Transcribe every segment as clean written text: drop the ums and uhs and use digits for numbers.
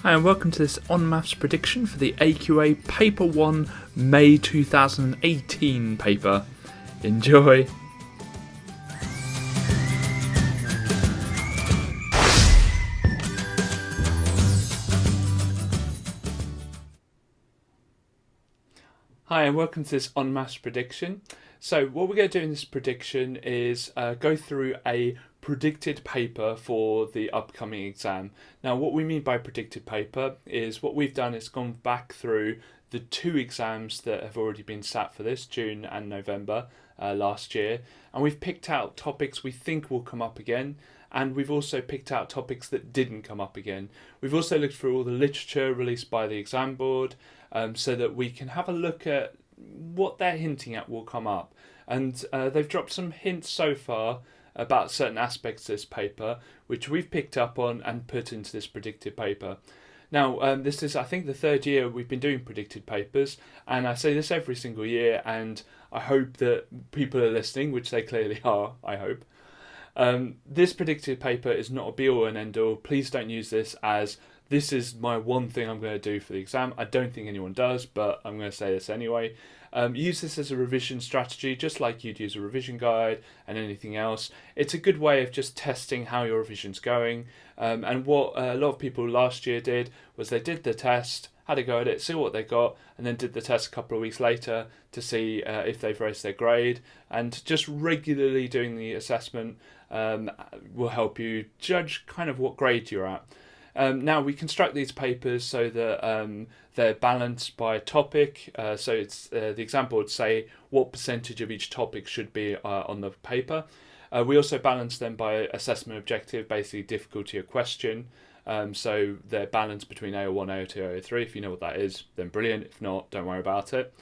Hi and welcome to this On Maths prediction for the AQA Paper 1 May 2018 paper. Enjoy! Hi and welcome to this On Maths prediction. So what we're going to do in this prediction is go through a predicted paper for the upcoming exam. Now what we mean by predicted paper is what we've done is gone back through the two exams that have already been sat for this, June and November last year, and we've picked out topics we think will come up again, and we've also picked out topics that didn't come up again. We've also looked through all the literature released by the exam board so that we can have a look at what they're hinting at will come up. And they've dropped some hints so far about certain aspects of this paper, which we've picked up on and put into this predicted paper. Now, this is, I think, the third year we've been doing predicted papers, and I say this every single year, and I hope that people are listening, which they clearly are, I hope. This predicted paper is not a be-all and end-all. Please don't use this as this is my one thing I'm going to do for the exam. I don't think anyone does, but I'm going to say this anyway. Use this as a revision strategy, just like you'd use a revision guide and anything else. It's a good way of just testing how your revision's going. And what a lot of people last year did was they did the test, had a go at it, see what they got, and then did the test a couple of weeks later to see if they've raised their grade. And just regularly doing the assessment will help you judge kind of what grade you're at. Now we construct these papers so that they're balanced by topic. So it's the example would say what percentage of each topic should be on the paper. We also balance them by assessment objective, basically difficulty of question. So they're balanced between AO1, AO2, AO3. If you know what that is, then brilliant. If not, don't worry about it.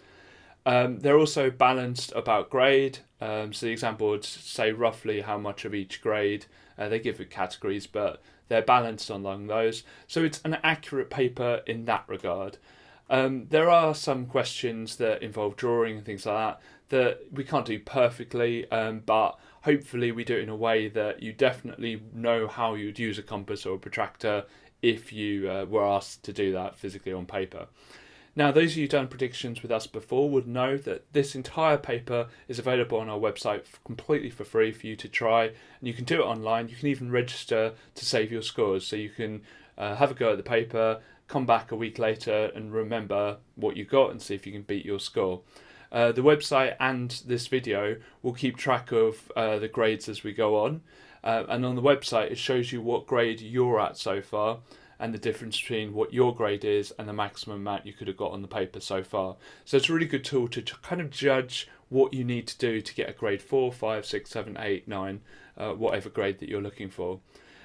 They're also balanced about grade. So the example would say roughly how much of each grade. They give it categories, but they're balanced along those. So it's an accurate paper in that regard. There are some questions that involve drawing and things like that we can't do perfectly, but hopefully we do it in a way that you definitely know how you'd use a compass or a protractor if you were asked to do that physically on paper. Now, those of you who've done predictions with us before would know that this entire paper is available on our website completely for free for you to try, and you can do it online. You can even register to save your scores, so you can have a go at the paper, come back a week later and remember what you got and see if you can beat your score. The website and this video will keep track of the grades as we go on, and on the website it shows you what grade you're at so far, and the difference between what your grade is and the maximum amount you could have got on the paper so far. So it's a really good tool to kind of judge what you need to do to get a grade 4, 5, 6, 7, 8, 9, whatever grade that you're looking for.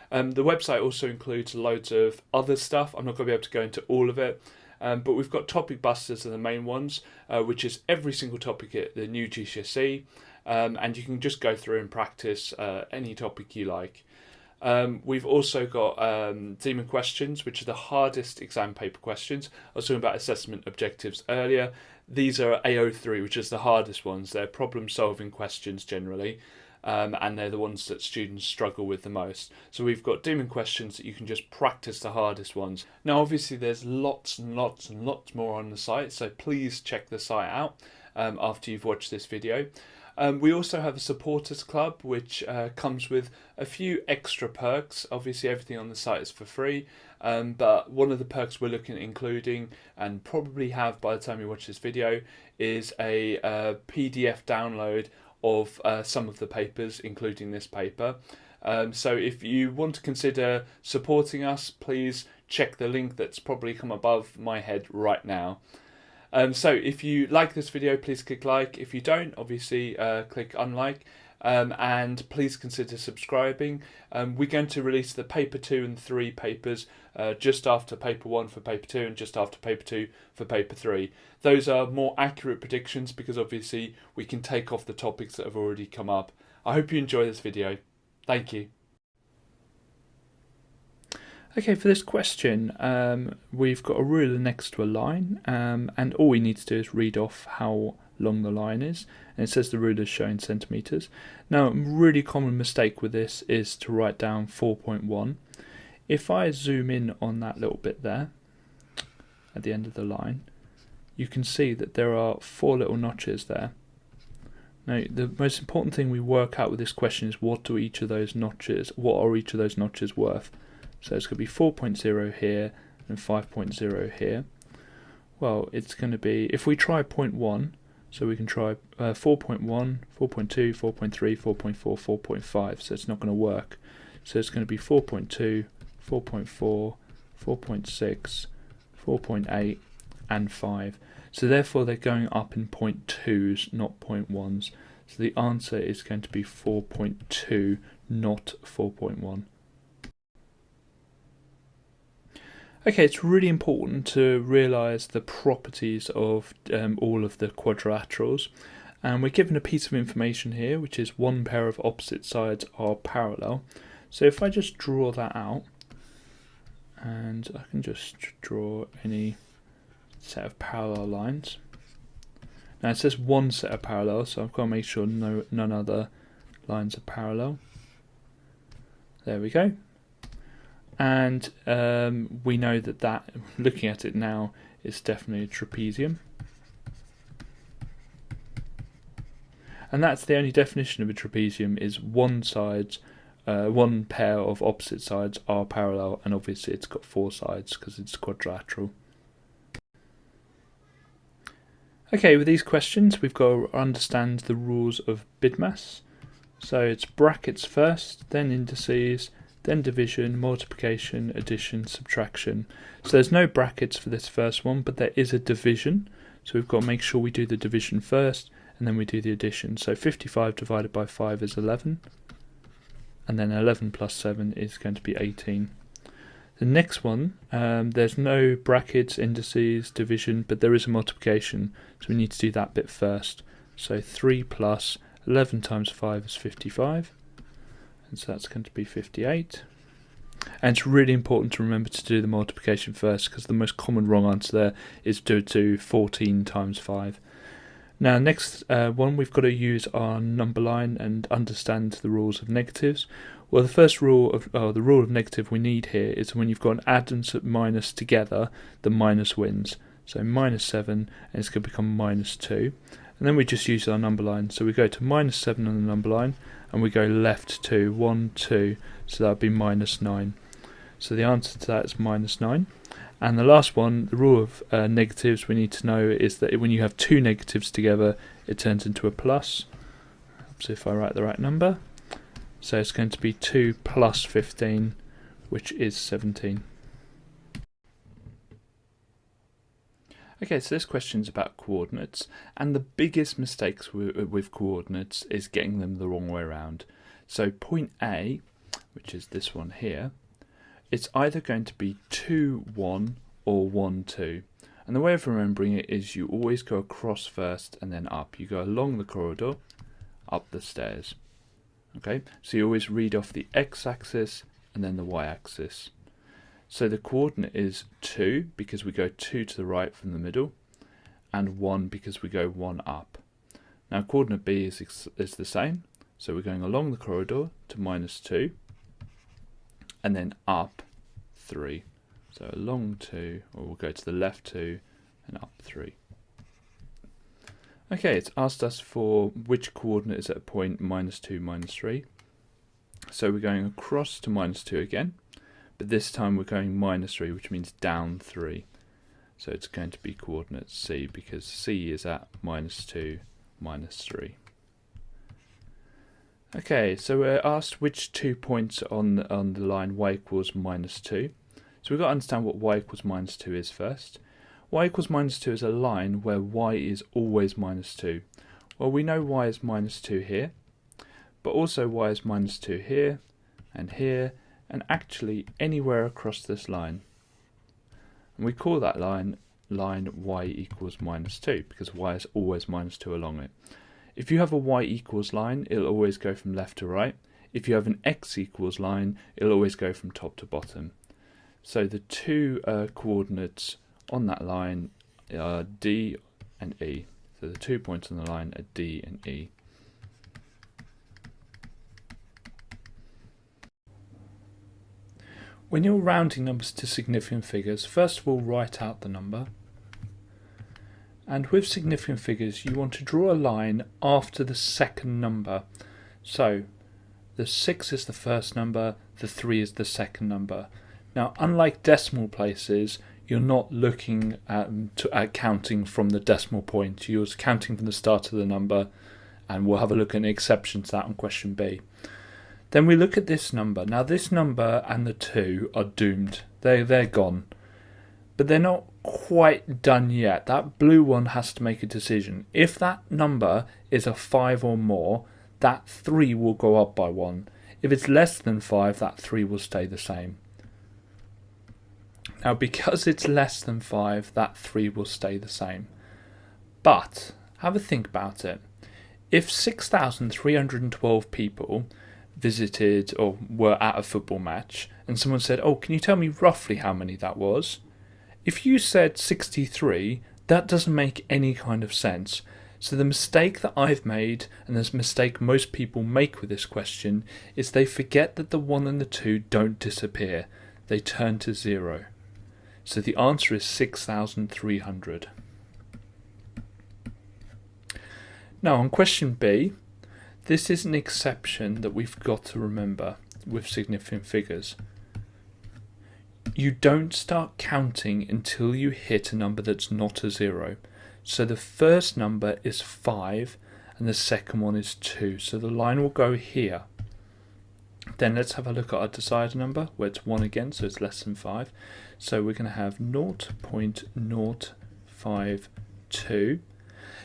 The website also includes loads of other stuff. I'm not going to be able to go into all of it, but we've got topic busters are the main ones, which is every single topic at the new GCSE, and you can just go through and practice any topic you like. We've also got Demon questions, which are the hardest exam paper questions. I was talking about assessment objectives earlier. These are AO3, which is the hardest ones. They're problem-solving questions generally, and they're the ones that students struggle with the most. So we've got Demon questions that you can just practice the hardest ones. Now, obviously, there's lots and lots and lots more on the site, so please check the site out after you've watched this video. We also have a supporters club, which comes with a few extra perks. Obviously, everything on the site is for free, but one of the perks we're looking at including, and probably have by the time you watch this video, is a PDF download of some of the papers, including this paper. So if you want to consider supporting us, please check the link that's probably come above my head right now. So if you like this video, please click like. If you don't, obviously click unlike, and please consider subscribing. We're going to release the paper 2 and 3 papers just after paper 1 for paper 2 and just after paper 2 for paper 3. Those are more accurate predictions because obviously we can take off the topics that have already come up. I hope you enjoy this video. Thank you. Okay, for this question, we've got a ruler next to a line, and all we need to do is read off how long the line is, and it says the ruler is shown centimetres. Now, a really common mistake with this is to write down 4.1. If I zoom in on that little bit there, at the end of the line, you can see that there are 4 little notches there. Now, the most important thing we work out with this question is what are each of those notches worth? So it's going to be 4.0 here and 5.0 here. Well, it's going to be, if we try 0.1, so we can try 4.1, 4.2, 4.3, 4.4, 4.5, so it's not going to work. So it's going to be 4.2, 4.4, 4.6, 4.8 and 5. So therefore they're going up in 0.2s, not 0.1s. So the answer is going to be 4.2, not 4.1. Okay, it's really important to realise the properties of all of the quadrilaterals. And we're given a piece of information here, which is one pair of opposite sides are parallel. So if I just draw that out, and I can just draw any set of parallel lines. Now it says one set of parallel, so I've got to make sure none other lines are parallel. There we go. And we know that looking at it now, is definitely a trapezium. And that's the only definition of a trapezium, is one pair of opposite sides are parallel, and obviously it's got 4 sides because it's quadrilateral. Okay, with these questions we've got to understand the rules of BIDMAS. So it's brackets first, then indices, then division, multiplication, addition, subtraction. So there's no brackets for this first one, but there is a division. So we've got to make sure we do the division first, and then we do the addition. So 55 divided by 5 is 11, and then 11 plus 7 is going to be 18. The next one, there's no brackets, indices, division, but there is a multiplication, so we need to do that bit first. So 3 plus 11 times 5 is 55, and so that's going to be 58. And it's really important to remember to do the multiplication first, because the most common wrong answer there is to do 14 times 5. Now next one, we've got to use our number line and understand the rules of negatives. Well, the first rule of the rule of negative we need here is when you've got an add and minus together, the minus wins. So minus 7, and it's going to become minus 2. And then we just use our number line. So we go to minus 7 on the number line, and we go left 2, 1, 2. So that would be minus 9. So the answer to that is minus 9. And the last one, the rule of negatives we need to know is that when you have 2 negatives together, it turns into a plus. So if I write the right number, so it's going to be 2 plus 15, which is 17. Okay, so this question is about coordinates, and the biggest mistakes with coordinates is getting them the wrong way around. So point A, which is this one here, it's either going to be 2, 1 or 1, 2. And the way of remembering it is you always go across first and then up. You go along the corridor, up the stairs. Okay, so you always read off the x-axis and then the y-axis. So the coordinate is 2 because we go 2 to the right from the middle, and 1 because we go 1 up. Now coordinate B is the same, so we're going along the corridor to minus 2, and then up 3. So along 2, or we'll go to the left 2, and up 3. Okay, it's asked us for which coordinate is at a point minus 2, minus 3. So we're going across to minus 2 again, but this time we're going minus 3, which means down 3. So it's going to be coordinate C, because C is at minus 2, minus 3. Okay, so we're asked which 2 points on the line y equals minus 2. So we've got to understand what y equals minus 2 is first. Y equals minus 2 is a line where y is always minus 2. Well, we know y is minus 2 here, but also y is minus 2 here, and actually anywhere across this line. And we call that line y equals minus 2, because y is always minus 2 along it. If you have a y equals line, it'll always go from left to right. If you have an x equals line, it'll always go from top to bottom. So the two coordinates on that line are D and E. So the 2 points on the line are D and E. When you're rounding numbers to significant figures, first of all write out the number. And with significant figures you want to draw a line after the second number. So the 6 is the first number, the 3 is the second number. Now unlike decimal places, you're not looking at counting from the decimal point, you're counting from the start of the number, and we'll have a look at an exception to that on question B. Then we look at this number. Now this number and the 2 are doomed. They're gone. But they're not quite done yet. That blue one has to make a decision. If that number is a 5 or more, that 3 will go up by 1. If it's less than 5, that 3 will stay the same. Now because it's less than 5, that 3 will stay the same. But have a think about it. If 6,312 people visited or were at a football match and someone said, oh, can you tell me roughly how many that was? If you said 63, that doesn't make any kind of sense. So the mistake that I've made, and the mistake most people make with this question, is they forget that the 1 and the 2 don't disappear. They turn to 0. So the answer is 6,300. Now on question B, this is an exception that we've got to remember with significant figures. You don't start counting until you hit a number that's not a 0. So the first number is 5 and the second one is 2. So the line will go here. Then let's have a look at our decider number where it's 1 again, so it's less than 5. So we're going to have 0.052.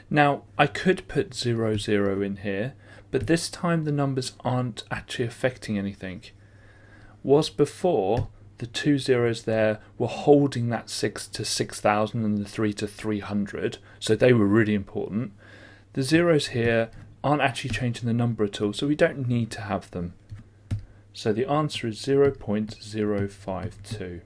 Now I could put 0, 0 in here, but this time the numbers aren't actually affecting anything. Was before, the 2 zeros there were holding that 6 to 6,000 and the 3 to 300, so they were really important. The zeros here aren't actually changing the number at all, so we don't need to have them. So the answer is 0.052.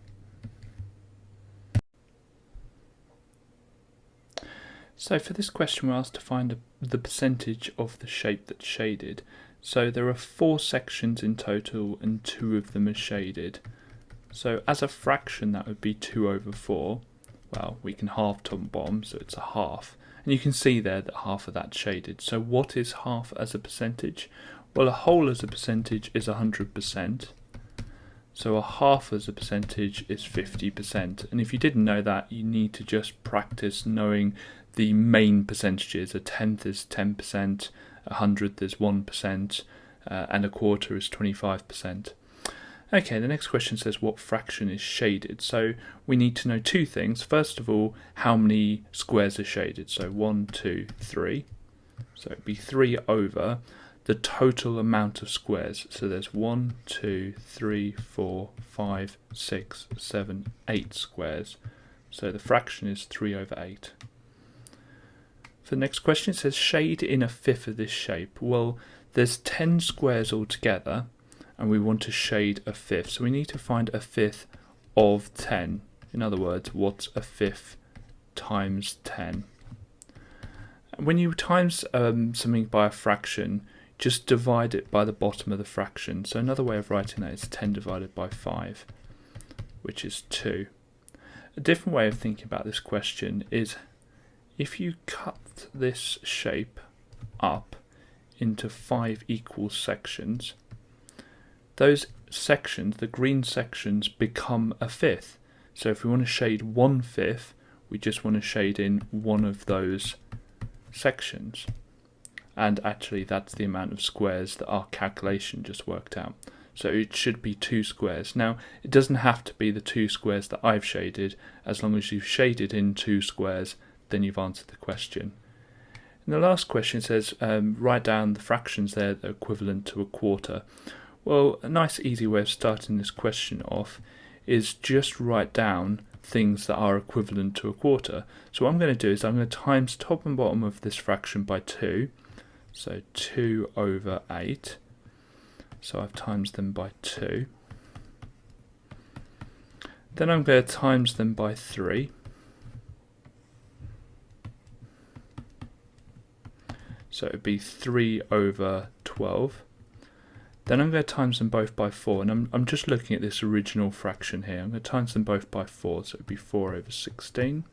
So for this question we're asked to find the percentage of the shape that's shaded. So there are 4 sections in total and 2 of them are shaded. So as a fraction that would be 2 over 4. Well, we can halve top and bottom, so it's a half. And you can see there that half of that's shaded. So what is half as a percentage? Well, a whole as a percentage is 100%. So a half as a percentage is 50%. And if you didn't know that, you need to just practice knowing the main percentages. A tenth is 10%, a hundredth is 1%, and a quarter is 25%. Okay, the next question says what fraction is shaded. So we need to know 2 things. First of all, how many squares are shaded. So 1, 2, 3. So it'd be 3 over the total amount of squares. So there's 1, 2, 3, 4, 5, 6, 7, 8 squares. So the fraction is 3 over 8. For the next question, it says shade in a fifth of this shape. Well, there's 10 squares altogether, and we want to shade a fifth. So we need to find a fifth of 10. In other words, what's a fifth times 10? When you times something by a fraction, just divide it by the bottom of the fraction. So another way of writing that is 10 divided by 5, which is 2. A different way of thinking about this question is if you cut this shape up into 5 equal sections, those sections, the green sections, become a fifth. So if we want to shade 1/5, we just want to shade in one of those sections. And actually that's the amount of squares that our calculation just worked out. So it should be 2 squares. Now it doesn't have to be the 2 squares that I've shaded. As long as you've shaded in 2 squares, then you've answered the question. And the last question says write down the fractions there that are equivalent to a quarter. Well, a nice easy way of starting this question off is just write down things that are equivalent to a quarter. So what I'm going to do is I'm going to times top and bottom of this fraction by 2. So 2 over 8. So I've times them by 2. Then I'm going to times them by 3. So it would be 3 over 12. Then I'm going to times them both by 4, and I'm just looking at this original fraction here. I'm going to times them both by 4, so it would be 4 over 16,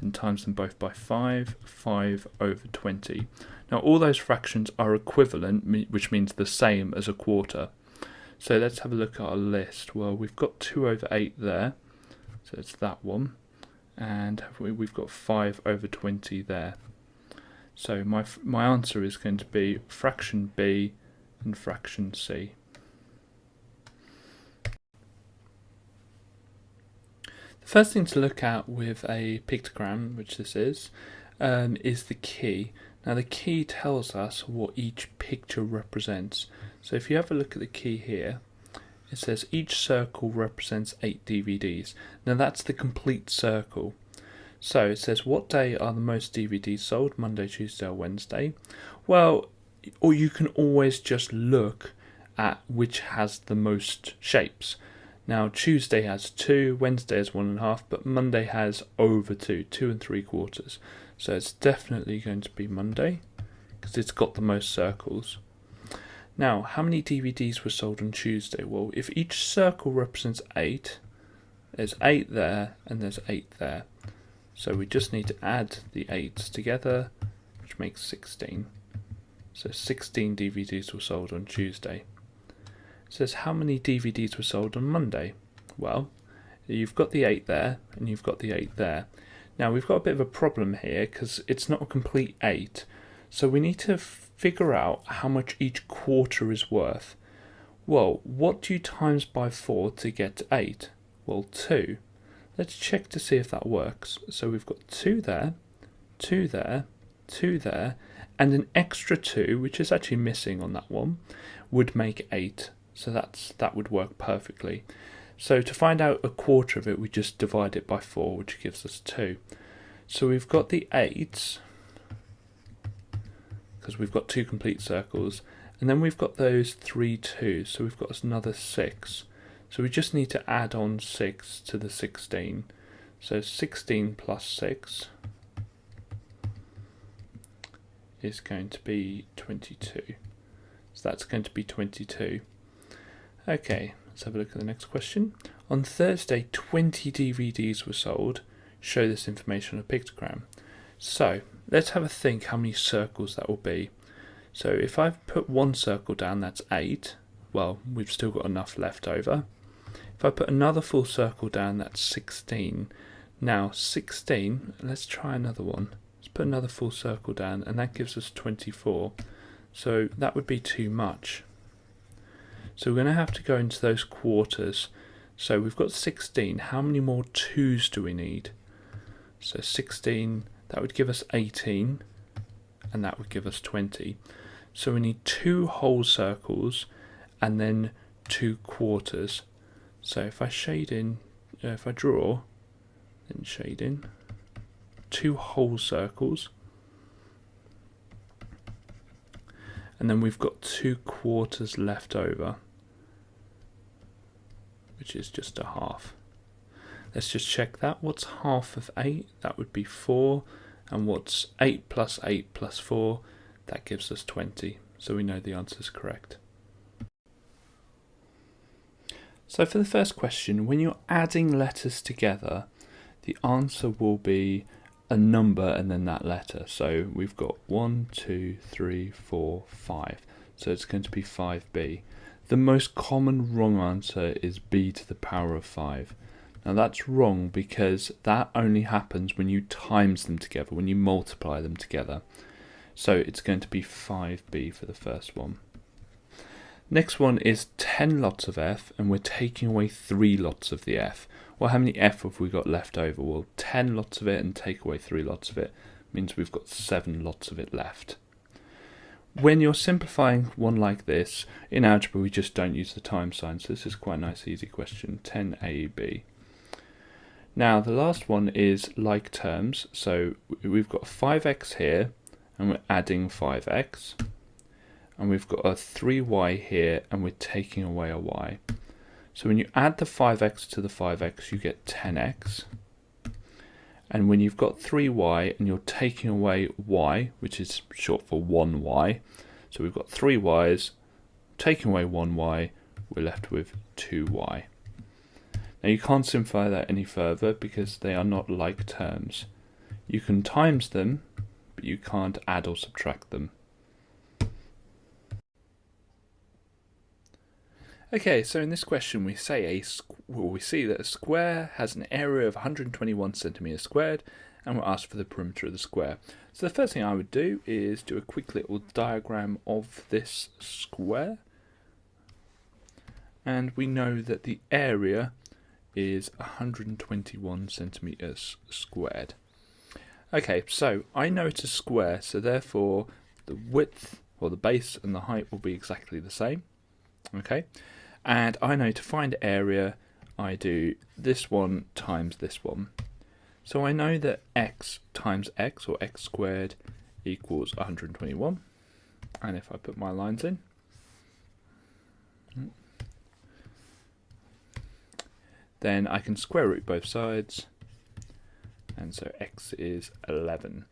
and times them both by 5, 5 over 20. Now all those fractions are equivalent, which means the same as a quarter. So let's have a look at our list. Well, we've got 2 over 8 there, so it's that one, and we've got 5 over 20 there. So my answer is going to be fraction B and fraction C. The first thing to look at with a pictogram, which this is the key. Now the key tells us what each picture represents. So if you have a look at the key here, it says each circle represents 8 DVDs. Now that's the complete circle. So it says, what day are the most DVDs sold? Monday, Tuesday or Wednesday? Well, or you can always just look at which has the most shapes. Now Tuesday has 2, Wednesday has 1.5, but Monday has over 2, 2 3/4. So it's definitely going to be Monday because it's got the most circles. Now, how many DVDs were sold on Tuesday? Well, if each circle represents 8, there's 8 there and there's 8 there. So we just need to add the 8s together, which makes 16. So 16 DVDs were sold on Tuesday. It says how many DVDs were sold on Monday? Well, you've got the 8 there and you've got the 8 there. Now we've got a bit of a problem here because it's not a complete 8. So we need to figure out how much each quarter is worth. Well, what do you times by 4 to get 8? Well, 2. Let's check to see if that works. So we've got 2 there, 2 there, 2 there, and an extra 2, which is actually missing on that one, would make 8. So that would work perfectly. So to find out a quarter of it, we just divide it by 4, which gives us 2. So we've got the 8s, because we've got 2 complete circles, and then we've got those 3 2s, so we've got another 6. So we just need to add on 6 to the 16. So 16 plus 6 is going to be 22. So that's going to be 22. Okay, let's have a look at the next question. On Thursday, 20 DVDs were sold. Show this information on a pictogram. So let's have a think how many circles that will be. So if I've put one circle down, that's 8. Well, we've still got enough left over. If I put another full circle down, that's 16. Now 16, let's try another one. Let's put another full circle down, and that gives us 24. So that would be too much. So we're going to have to go into those quarters. So we've got 16. How many more 2s do we need? So 16, that would give us 18, and that would give us 20. So we need 2 whole circles and then 2 quarters. So if I shade in, if I draw, then shade in, 2 whole circles, and then we've got 2 quarters left over, which is just a half. Let's just check that. What's half of 8? That would be 4, and what's 8 plus 8 plus 4? That gives us 20. So we know the answer is correct. So for the first question, when you're adding letters together, the answer will be a number and then that letter. So we've got 1, 2, 3, 4, 5. So it's going to be 5b. The most common wrong answer is b to the power of 5. Now that's wrong because that only happens when you times them together, when you multiply them together. So it's going to be 5b for the first one. Next one is 10 lots of f, and we're taking away 3 lots of the f. Well, how many f have we got left over? Well, 10 lots of it and take away 3 lots of it means we've got 7 lots of it left. When you're simplifying one like this, in algebra we just don't use the times sign, so this is quite a nice easy question, 10ab. Now the last one is like terms, so we've got 5x here, and we're adding 5x. And we've got a 3y here, and we're taking away a y. So when you add the 5x to the 5x, you get 10x. And when you've got 3y and you're taking away y, which is short for 1y, so we've got 3y's taking away 1y, we're left with 2y. Now you can't simplify that any further because they are not like terms. You can times them, but you can't add or subtract them. Okay, so in this question we see that a square has an area of 121 centimeters squared, and we're asked for the perimeter of the square. So the first thing I would do is do a quick little diagram of this square, and we know that the area is 121 centimeters squared. Okay, so I know it's a square, so therefore the width, or the base, and the height will be exactly the same. Okay, and I know to find area, I do this one times this one. So I know that x times x, or x squared, equals 121. And if I put my lines in, then I can square root both sides, and so x is 11.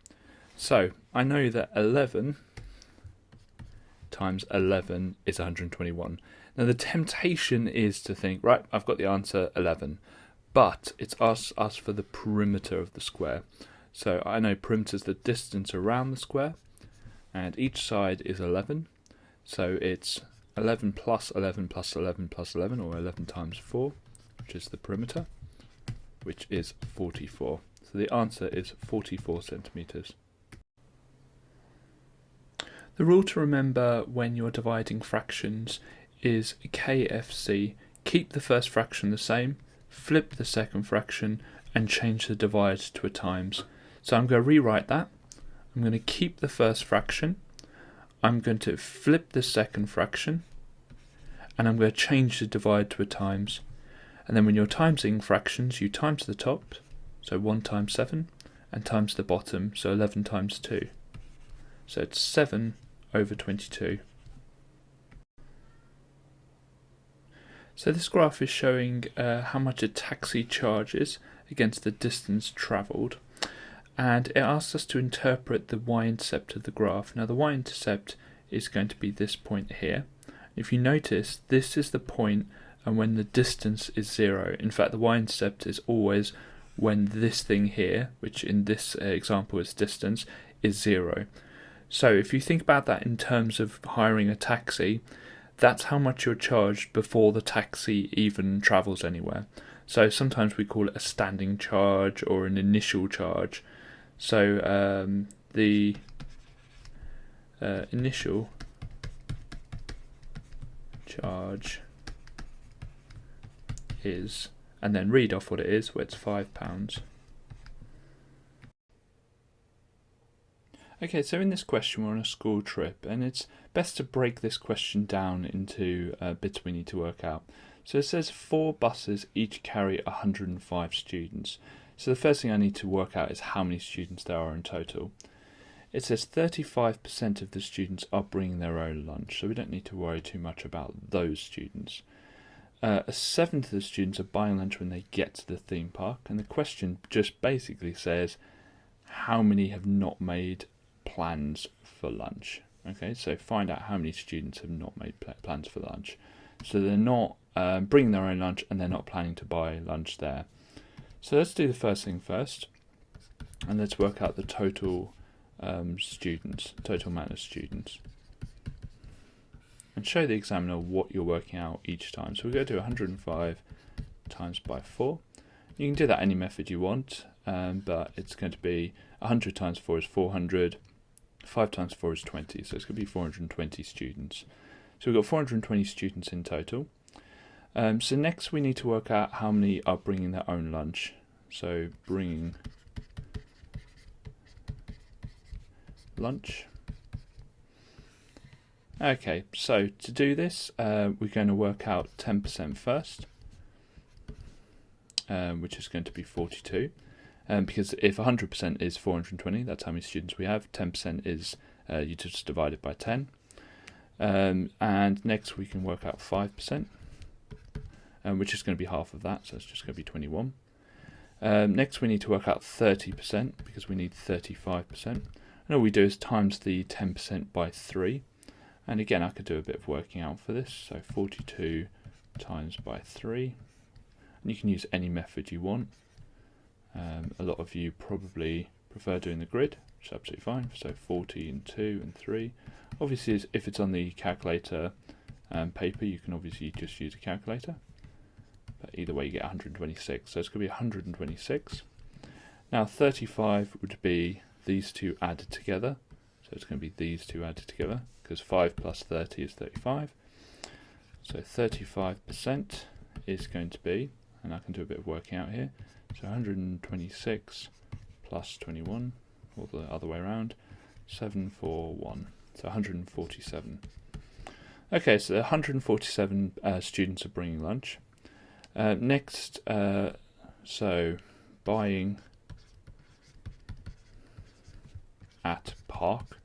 So I know that 11 times 11 is 121. Now the temptation is to think, right, I've got the answer 11, but it's asked for the perimeter of the square. So I know perimeter is the distance around the square, and each side is 11. So it's 11 plus 11 plus 11 plus 11, or 11 times 4, which is the perimeter, which is 44. So the answer is 44 centimeters. The rule to remember when you're dividing fractions is KFC. Keep the first fraction the same, flip the second fraction, and change the divide to a times. So I'm going to rewrite that. I'm going to keep the first fraction, I'm going to flip the second fraction, and I'm going to change the divide to a times. And then when you're timesing fractions, you times the top, so 1 times 7, and times the bottom, so 11 times 2. So it's 7 over 22. So this graph is showing how much a taxi charges against the distance travelled, and it asks us to interpret the y-intercept of the graph. Now the y-intercept is going to be this point here. If you notice, this is the point and when the distance is 0. In fact, the y-intercept is always when this thing here, which in this example is distance, is 0. So if you think about that in terms of hiring a taxi, that's how much you're charged before the taxi even travels anywhere. So sometimes we call it a standing charge or an initial charge. So the initial charge is, and then read off what it is, where it's £5. Okay, so in this question we're on a school trip, and it's best to break this question down into bits we need to work out. So it says 4 buses each carry 105 students. So the first thing I need to work out is how many students there are in total. It says 35% of the students are bringing their own lunch, so we don't need to worry too much about those students. A seventh of the students are buying lunch when they get to the theme park, and the question just basically says how many have not made plans for lunch. Okay, so find out how many students have not made plans for lunch. So they're not bringing their own lunch and they're not planning to buy lunch there. So let's do the first thing first, and let's work out the total total amount of students, and show the examiner what you're working out each time. So we're going to do 105 times by 4. You can do that any method you want, but it's going to be 100 times 4 is 400, 5 times 4 is 20, so it's going to be 420 students. So we've got 420 students in total. So next we need to work out how many are bringing their own lunch. So bringing lunch. Okay, so to do this, we're going to work out 10% first, which is going to be 42. Because if 100% is 420, that's how many students we have. 10% is, you just divide it by 10. And next we can work out 5%, which is going to be half of that, so it's just going to be 21. Next we need to work out 30%, because we need 35%. And all we do is times the 10% by 3, And again, I could do a bit of working out for this. So 42 times by 3. And you can use any method you want. A lot of you probably prefer doing the grid, which is absolutely fine. So 40 and 2 and 3. Obviously, if it's on the calculator paper, you can obviously just use a calculator. But either way, you get 126. So it's going to be 126. Now 35 would be these two added together. So it's going to be these two added together, because 5 plus 30 is 35. So 35% is going to be, and I can do a bit of working out here, so 126 plus 21, or the other way around, 741, so 147. Okay, so 147 students are bringing lunch. Next, so buying at park.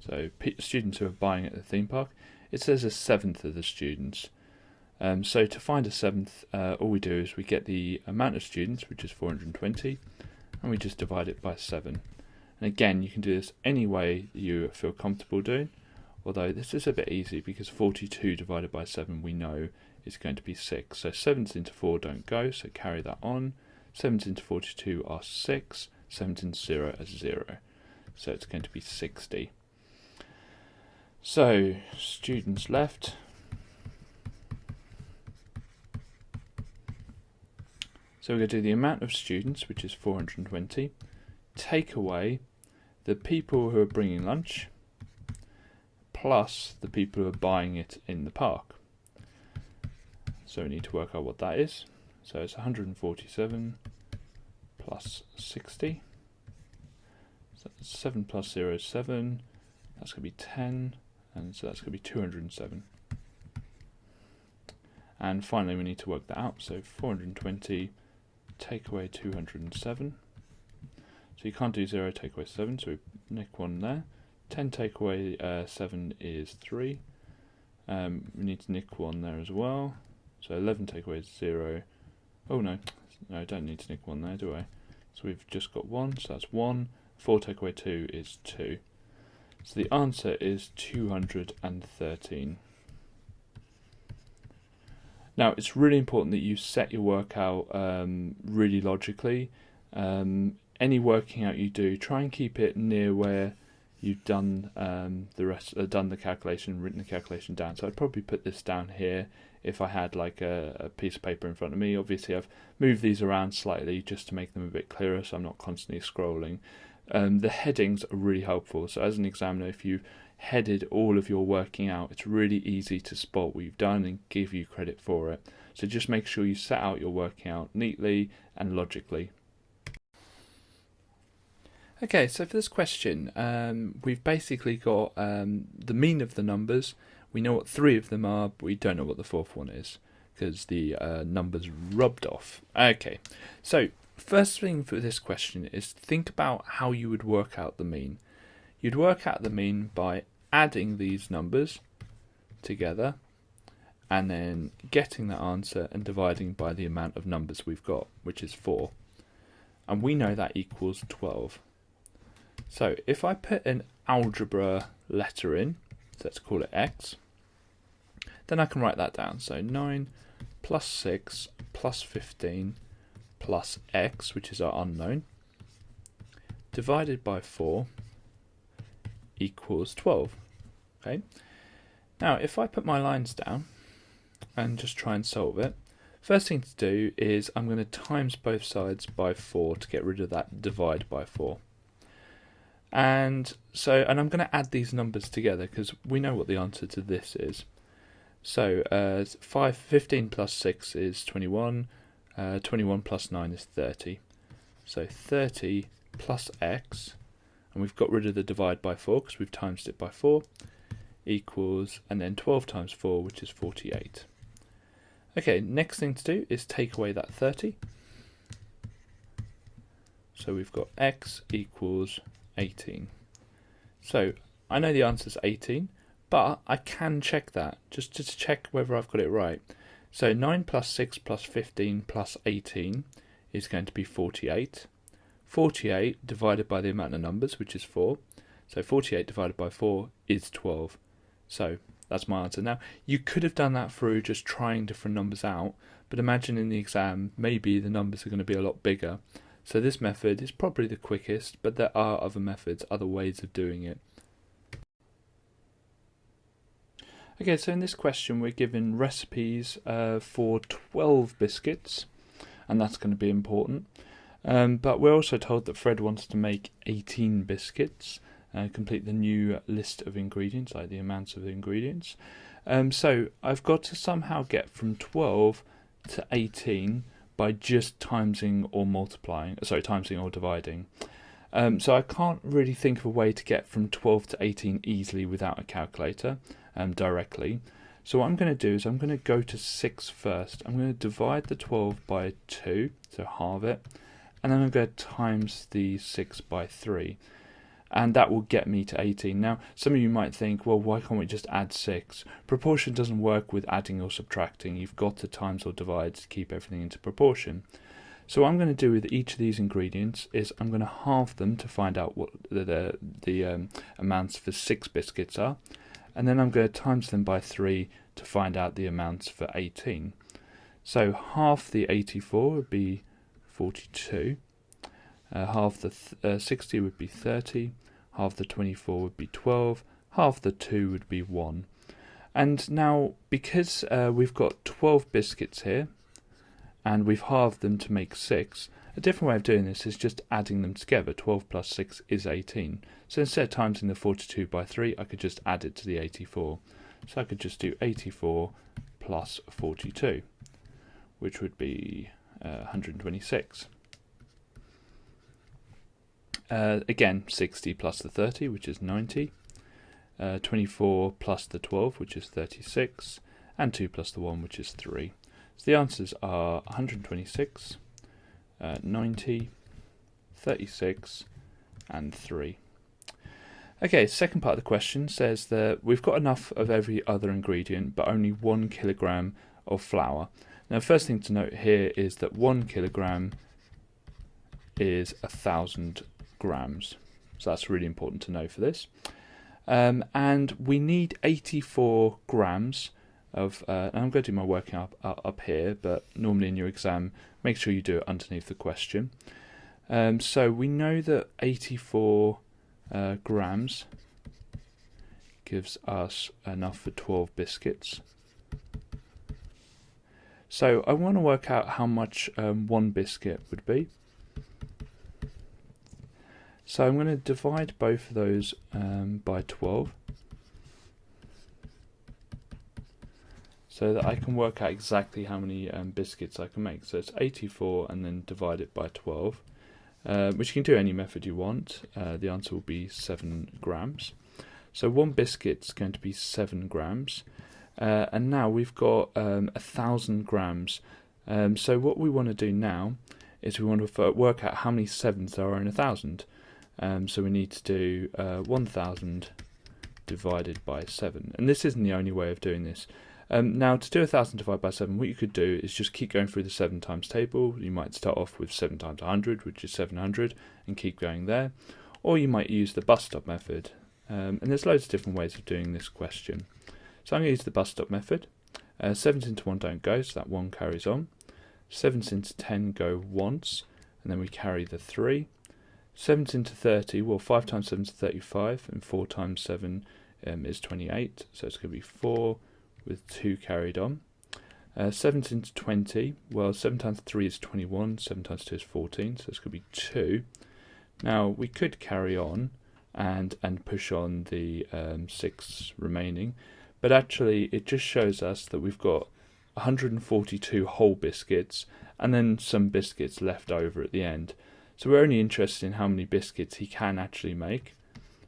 So students who are buying at the theme park, it says a seventh of the students. So to find a seventh, all we do is we get the amount of students, which is 420, and we just divide it by 7. And again, you can do this any way you feel comfortable doing, although this is a bit easy because 42 divided by 7 we know is going to be 6. So 7s into 4 don't go, so carry that on. 7s into 42 are 6, 7s into 0 are 0. So it's going to be 60. So students left. So we're going to do the amount of students, which is 420, take away the people who are bringing lunch, plus the people who are buying it in the park. So we need to work out what that is. So it's 147 plus 60. So 7 plus 0 is 7. That's going to be 10. And so that's going to be 207. And finally we need to work that out. So 420 take away 207. So you can't do 0 take away 7, so we nick 1 there. 10 take away 7 is 3. We need to nick 1 there as well. So 11 take away 0. Oh no, I don't need to nick 1 there, do I? So we've just got 1, so that's 1. 4 take away 2 is 2. So the answer is 213. Now it's really important that you set your work out really logically. Any working out you do, try and keep it near where you've done done the calculation, written the calculation down. So I'd probably put this down here if I had like a piece of paper in front of me. Obviously I've moved these around slightly just to make them a bit clearer, so I'm not constantly scrolling. The headings are really helpful. So as an examiner, if you've headed all of your working out, it's really easy to spot what you've done and give you credit for it. So just make sure you set out your working out neatly and logically. Okay, so for this question, we've basically got the mean of the numbers. We know what 3 of them are, but we don't know what the 4th one is because the numbers rubbed off. Okay, so first thing for this question is think about how you would work out the mean. You'd work out the mean by adding these numbers together and then getting the answer and dividing by the amount of numbers we've got, which is 4. And we know that equals 12. So if I put an algebra letter in, so let's call it x, then I can write that down. So 9 plus 6 plus 15 plus x, which is our unknown, divided by 4 equals 12. Okay. Now if I put my lines down and just try and solve it, first thing to do is I'm going to times both sides by 4 to get rid of that divide by 4. And I'm going to add these numbers together because we know what the answer to this is. So 15 plus 6 is 21, 21 plus 9 is 30. So 30 plus x, and we've got rid of the divide by 4 because we've timesed it by 4, equals, and then 12 times 4, which is 48. Okay, next thing to do is take away that 30. So we've got x equals 18. So I know the answer is 18, but I can check that just to check whether I've got it right. So 9 plus 6 plus 15 plus 18 is going to be 48. 48 divided by the amount of numbers, which is 4. So 48 divided by 4 is 12. So that's my answer. Now, you could have done that through just trying different numbers out, but imagine in the exam, maybe the numbers are going to be a lot bigger. So this method is probably the quickest, but there are other methods, other ways of doing it. Okay, so in this question we're given recipes for 12 biscuits, and that's going to be important. But we're also told that Fred wants to make 18 biscuits, complete the new list of ingredients, like the amounts of the ingredients. So I've got to somehow get from 12 to 18 by just timesing or timesing or dividing. So I can't really think of a way to get from 12 to 18 easily without a calculator directly. So what I'm going to do is I'm going to go to 6 first. I'm going to divide the 12 by 2, so halve it, and then I'm going to times the 6 by 3. And that will get me to 18. Now, some of you might think, well, why can't we just add 6? Proportion doesn't work with adding or subtracting. You've got to times or divide to keep everything into proportion. So what I'm going to do with each of these ingredients is I'm going to halve them to find out what the amounts for 6 biscuits are. And then I'm going to times them by 3 to find out the amounts for 18. So half the 84 would be 42. Half the 60 would be 30. Half the 24 would be 12. Half the 2 would be 1. And now, because we've got 12 biscuits here, and we've halved them to make 6, a different way of doing this is just adding them together. 12 plus 6 is 18. So instead of timesing the 42 by 3, I could just add it to the 84. So I could just do 84 plus 42, which would be 126. Again, 60 plus the 30, which is 90. 24 plus the 12, which is 36. And 2 plus the 1, which is 3. So the answers are 126, 90, 36, and 3. Okay, second part of the question says that we've got enough of every other ingredient, but only 1 kilogram of flour. Now, first thing to note here is that 1 kilogram is 1,000 grams. So that's really important to know for this. And we need 84 grams of, and I'm going to do my working up here, but normally in your exam, make sure you do it underneath the question. So we know that 84 grams gives us enough for 12 biscuits. So I want to work out how much 1 biscuit would be. So I'm going to divide both of those by 12, so that I can work out exactly how many biscuits I can make. So it's 84 and then divide it by 12, which you can do any method you want. The answer will be 7 grams. So 1 biscuit's going to be 7 grams. And now we've got 1,000 grams. So what we want to do now is we want to work out how many 7s there are in 1,000. So we need to do 1,000 divided by 7. And this isn't the only way of doing this. Now, to do 1,000 divided by 7, what you could do is just keep going through the 7 times table. You might start off with 7 times 100, which is 700, and keep going there. Or you might use the bus stop method. And there's loads of different ways of doing this question. So I'm going to use the bus stop method. 7s into 1 don't go, so that 1 carries on. 7s into 10 go once, and then we carry the 3. 7s into 30, well, 5 times 7 is 35, and 4 times 7 is 28, so it's going to be 4 with 2 carried on. 7s into 20, well, 7 times 3 is 21, 7 times 2 is 14, so it's going to be 2. Now, we could carry on and push on the 6 remaining, but actually it just shows us that we've got 142 whole biscuits and then some biscuits left over at the end. So we're only interested in how many biscuits he can actually make,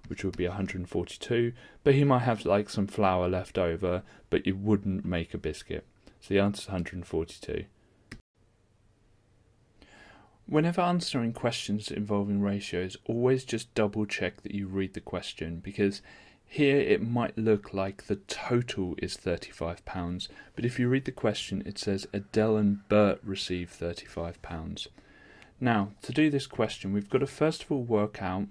which would be 142, but he might have like some flour left over, but it wouldn't make a biscuit. So the answer is 142. Whenever answering questions involving ratios, always just double check that you read the question, because here it might look like the total is £35, but if you read the question it says Adele and Bert received £35. Now, to do this question, we've got to first of all work out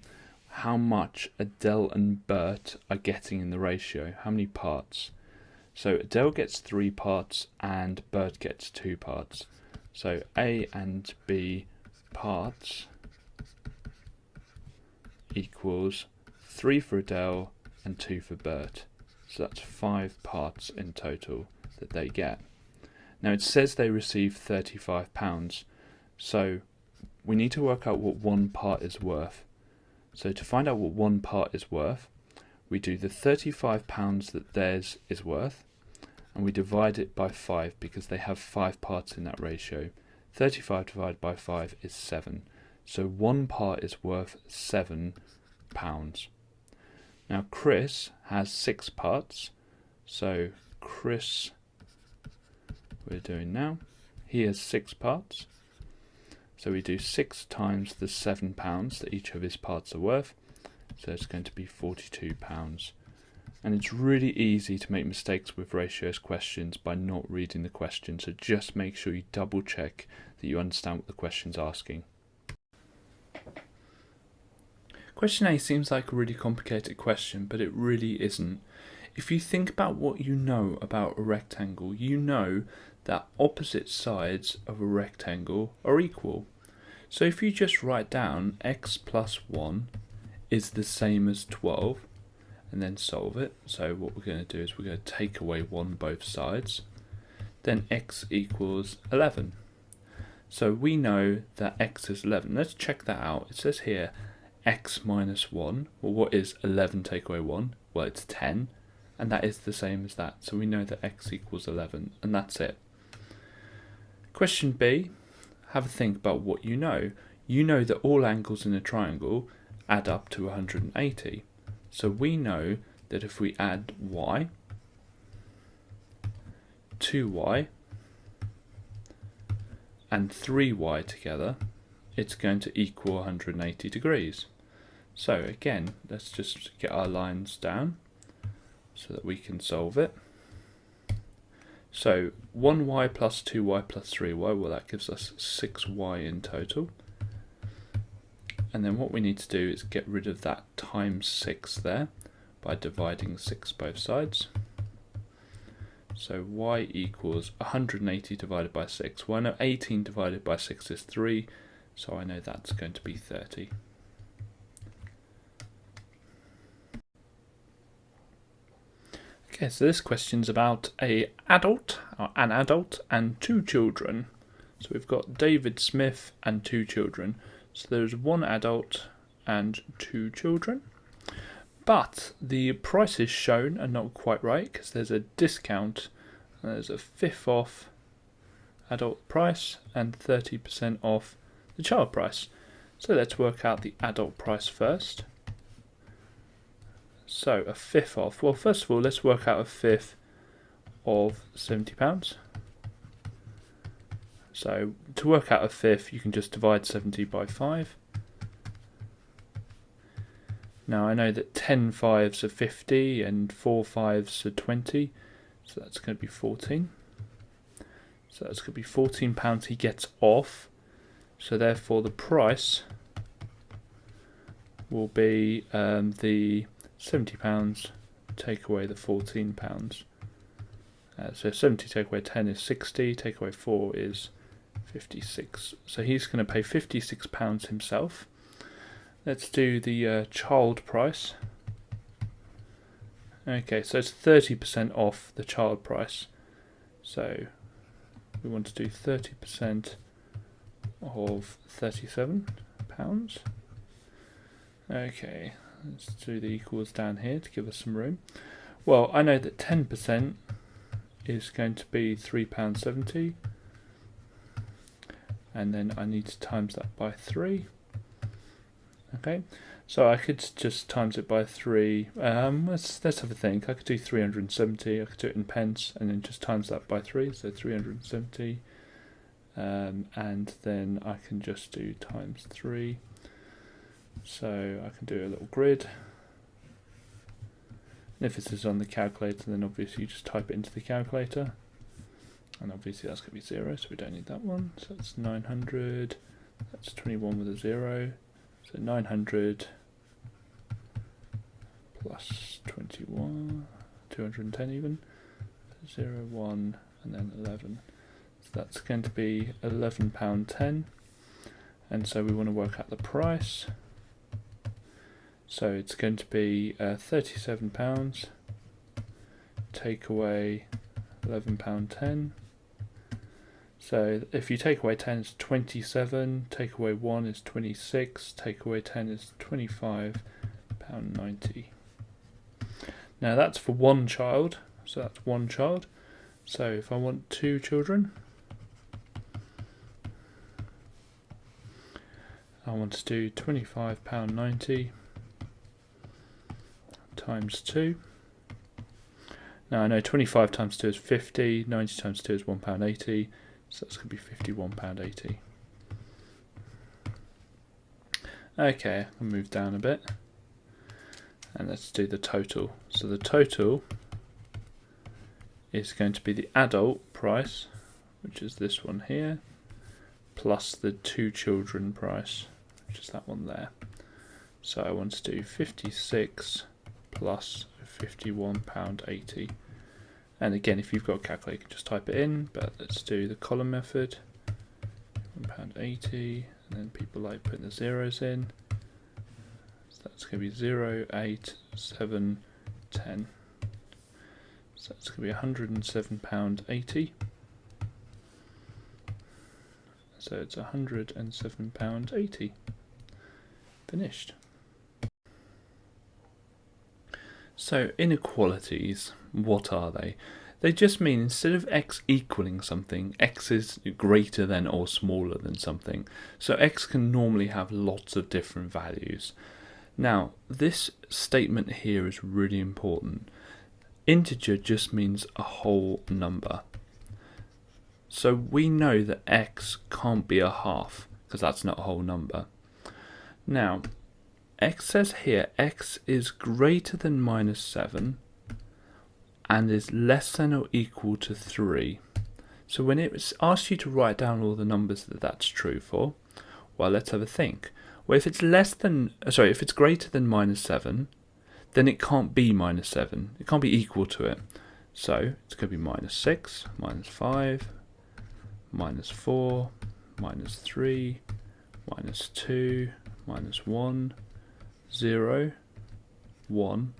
how much Adele and Bert are getting in the ratio. How many parts? So Adele gets 3 parts and Bert gets 2 parts. So A and B parts equals 3 for Adele and 2 for Bert. So that's 5 parts in total that they get. Now it says they receive £35, so we need to work out what 1 part is worth. So to find out what 1 part is worth, we do the £35 that theirs is worth, and we divide it by 5 because they have 5 parts in that ratio. 35 divided by 5 is 7. So 1 part is worth £7. Now Chris has 6 parts, so Chris, we're doing now, he has 6 parts. So we do 6 times the £7 that each of his parts are worth, so it's going to be £42. And it's really easy to make mistakes with ratios questions by not reading the question, so just make sure you double check that you understand what the question's asking. Question A seems like a really complicated question, but it really isn't. If you think about what you know about a rectangle, you know that opposite sides of a rectangle are equal. So if you just write down x plus 1 is the same as 12, and then solve it. So what we're going to do is we're going to take away 1 both sides. Then x equals 11. So we know that x is 11. Let's check that out. It says here x minus 1. Well, what is 11 take away 1? Well, it's 10. And that is the same as that. So we know that x equals 11. And that's it. Question B. Have a think about what you know. You know that all angles in a triangle add up to 180. So we know that if we add y, 2y, and 3y together, it's going to equal 180 degrees. So again, let's just get our lines down so that we can solve it. So 1y plus 2y plus 3y, well, that gives us 6y in total. And then what we need to do is get rid of that times 6 there by dividing 6 both sides. So y equals 180 divided by 6. Well, I know 18 divided by 6 is 3, so I know that's going to be 30. Okay, so this question's about an adult and 2 children. So we've got David Smith and 2 children. So there's 1 adult and 2 children. But the prices shown are not quite right because there's a discount. There's a 5th off adult price and 30% off the child price. So let's work out the adult price first. So a 5th off. Well, first of all, let's work out a 5th of £70. So to work out a 5th, you can just divide 70 by 5. Now I know that 10 5s are 50 and 4 5s are 20, so that's going to be 14. So that's going to be £14 he gets off. So therefore the price will be the £70 take away the £14. So 70 take away 10 is 60, take away 4 is 56. So he's going to pay £56 himself. Let's do the child price. Okay, so it's 30% off the child price. So we want to do 30% of £37. Okay, let's do the equals down here to give us some room. Well, I know that 10% is going to be £3.70, and then I need to times that by 3. Okay, so I could just times it by 3. Let's have a think. I could do 370. I could do it in pence, and then just times that by 3. So 370, and then I can just do times 3. So I can do a little grid. And if this is on the calculator, then obviously you just type it into the calculator. And obviously that's going to be 0, so we don't need that one. So it's 900. That's 21 with a 0. So 900 plus 21, 210 even, 0, 1, and then 11. So that's going to be £11.10, and so we want to work out the price. So it's going to be £37, take away £11.10. So if you take away 10 it's 27, take away 1 is 26, take away 10 is £25.90. Now that's for one child, so that's one child. So if I want two children, I want to do £25.90 times 2. Now I know 25 times 2 is 50, 90 times 2 is £1.80, so that's going to be £51.80. Okay, I'll move down a bit and let's do the total. So the total is going to be the adult price, which is this one here, plus the two children price, which is that one there. So I want to do 56 plus £51.80. And again, if you've got a calculator, you can just type it in, but let's do the column method. £1.80, and then people like putting the zeros in. So that's going to be 0, 8, 7, 10. So that's going to be £107.80. So it's £107.80. Finished. So inequalities, what are they? They just mean instead of x equaling something, x is greater than or smaller than something. So x can normally have lots of different values. Now, this statement here is really important. Integer just means a whole number. So we know that x can't be a half, because that's not a whole number. Now, x says here x is greater than -7 and is less than or equal to 3. So when it asks you to write down all the numbers that that's true for, well, let's have a think. Well, if it's if it's greater than -7, then it can't be -7. It can't be equal to it. So it's going to be -6, -5, -4, -3, -2, -1, 0, 1,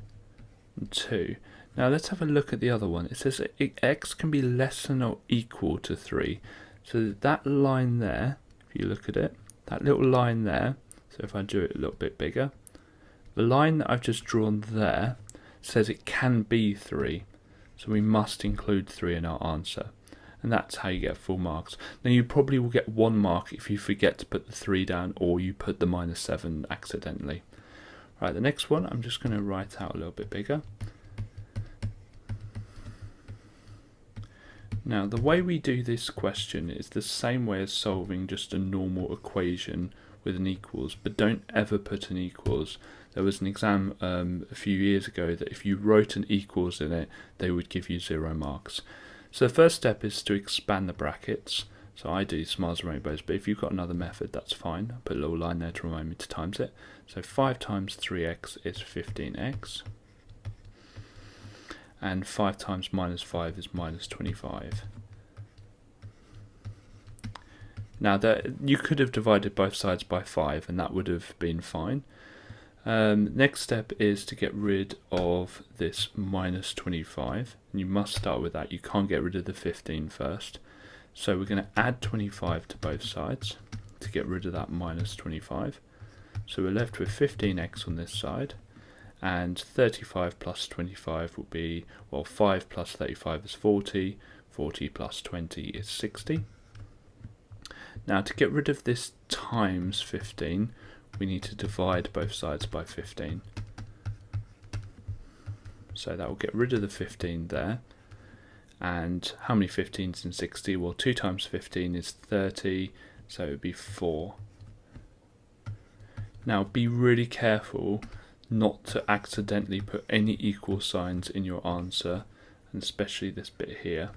and 2. Now let's have a look at the other one. It says x can be less than or equal to 3. So that line there, if you look at it, that little line there, so if I do it a little bit bigger, the line that I've just drawn there says it can be 3. So we must include 3 in our answer. And that's how you get full marks. Now you probably will get 1 mark if you forget to put the 3 down or you put the -7 accidentally. Right, the next one I'm just going to write out a little bit bigger. Now the way we do this question is the same way as solving just a normal equation with an equals, but don't ever put an equals. There was an exam a few years ago that if you wrote an equals in it, they would give you 0 marks. So the first step is to expand the brackets. So I do smiles and rainbows, but if you've got another method, that's fine. I'll put a little line there to remind me to times it. So 5 times 3x is 15x. And 5 times -5 is -25. Now you could have divided both sides by 5 and that would have been fine. Next step is to get rid of this -25, and you must start with that. You can't get rid of the 15 first. So we're going to add 25 to both sides to get rid of that -25. So we're left with 15x on this side, and 35 plus 25 will be, well, 5 plus 35 is 40, 40 plus 20 is 60. Now to get rid of this times 15, we need to divide both sides by 15. So that will get rid of the 15 there. And how many 15s in 60? Well, 2 times 15 is 30, so it would be 4. Now be really careful not to accidentally put any equal signs in your answer, and especially this bit here.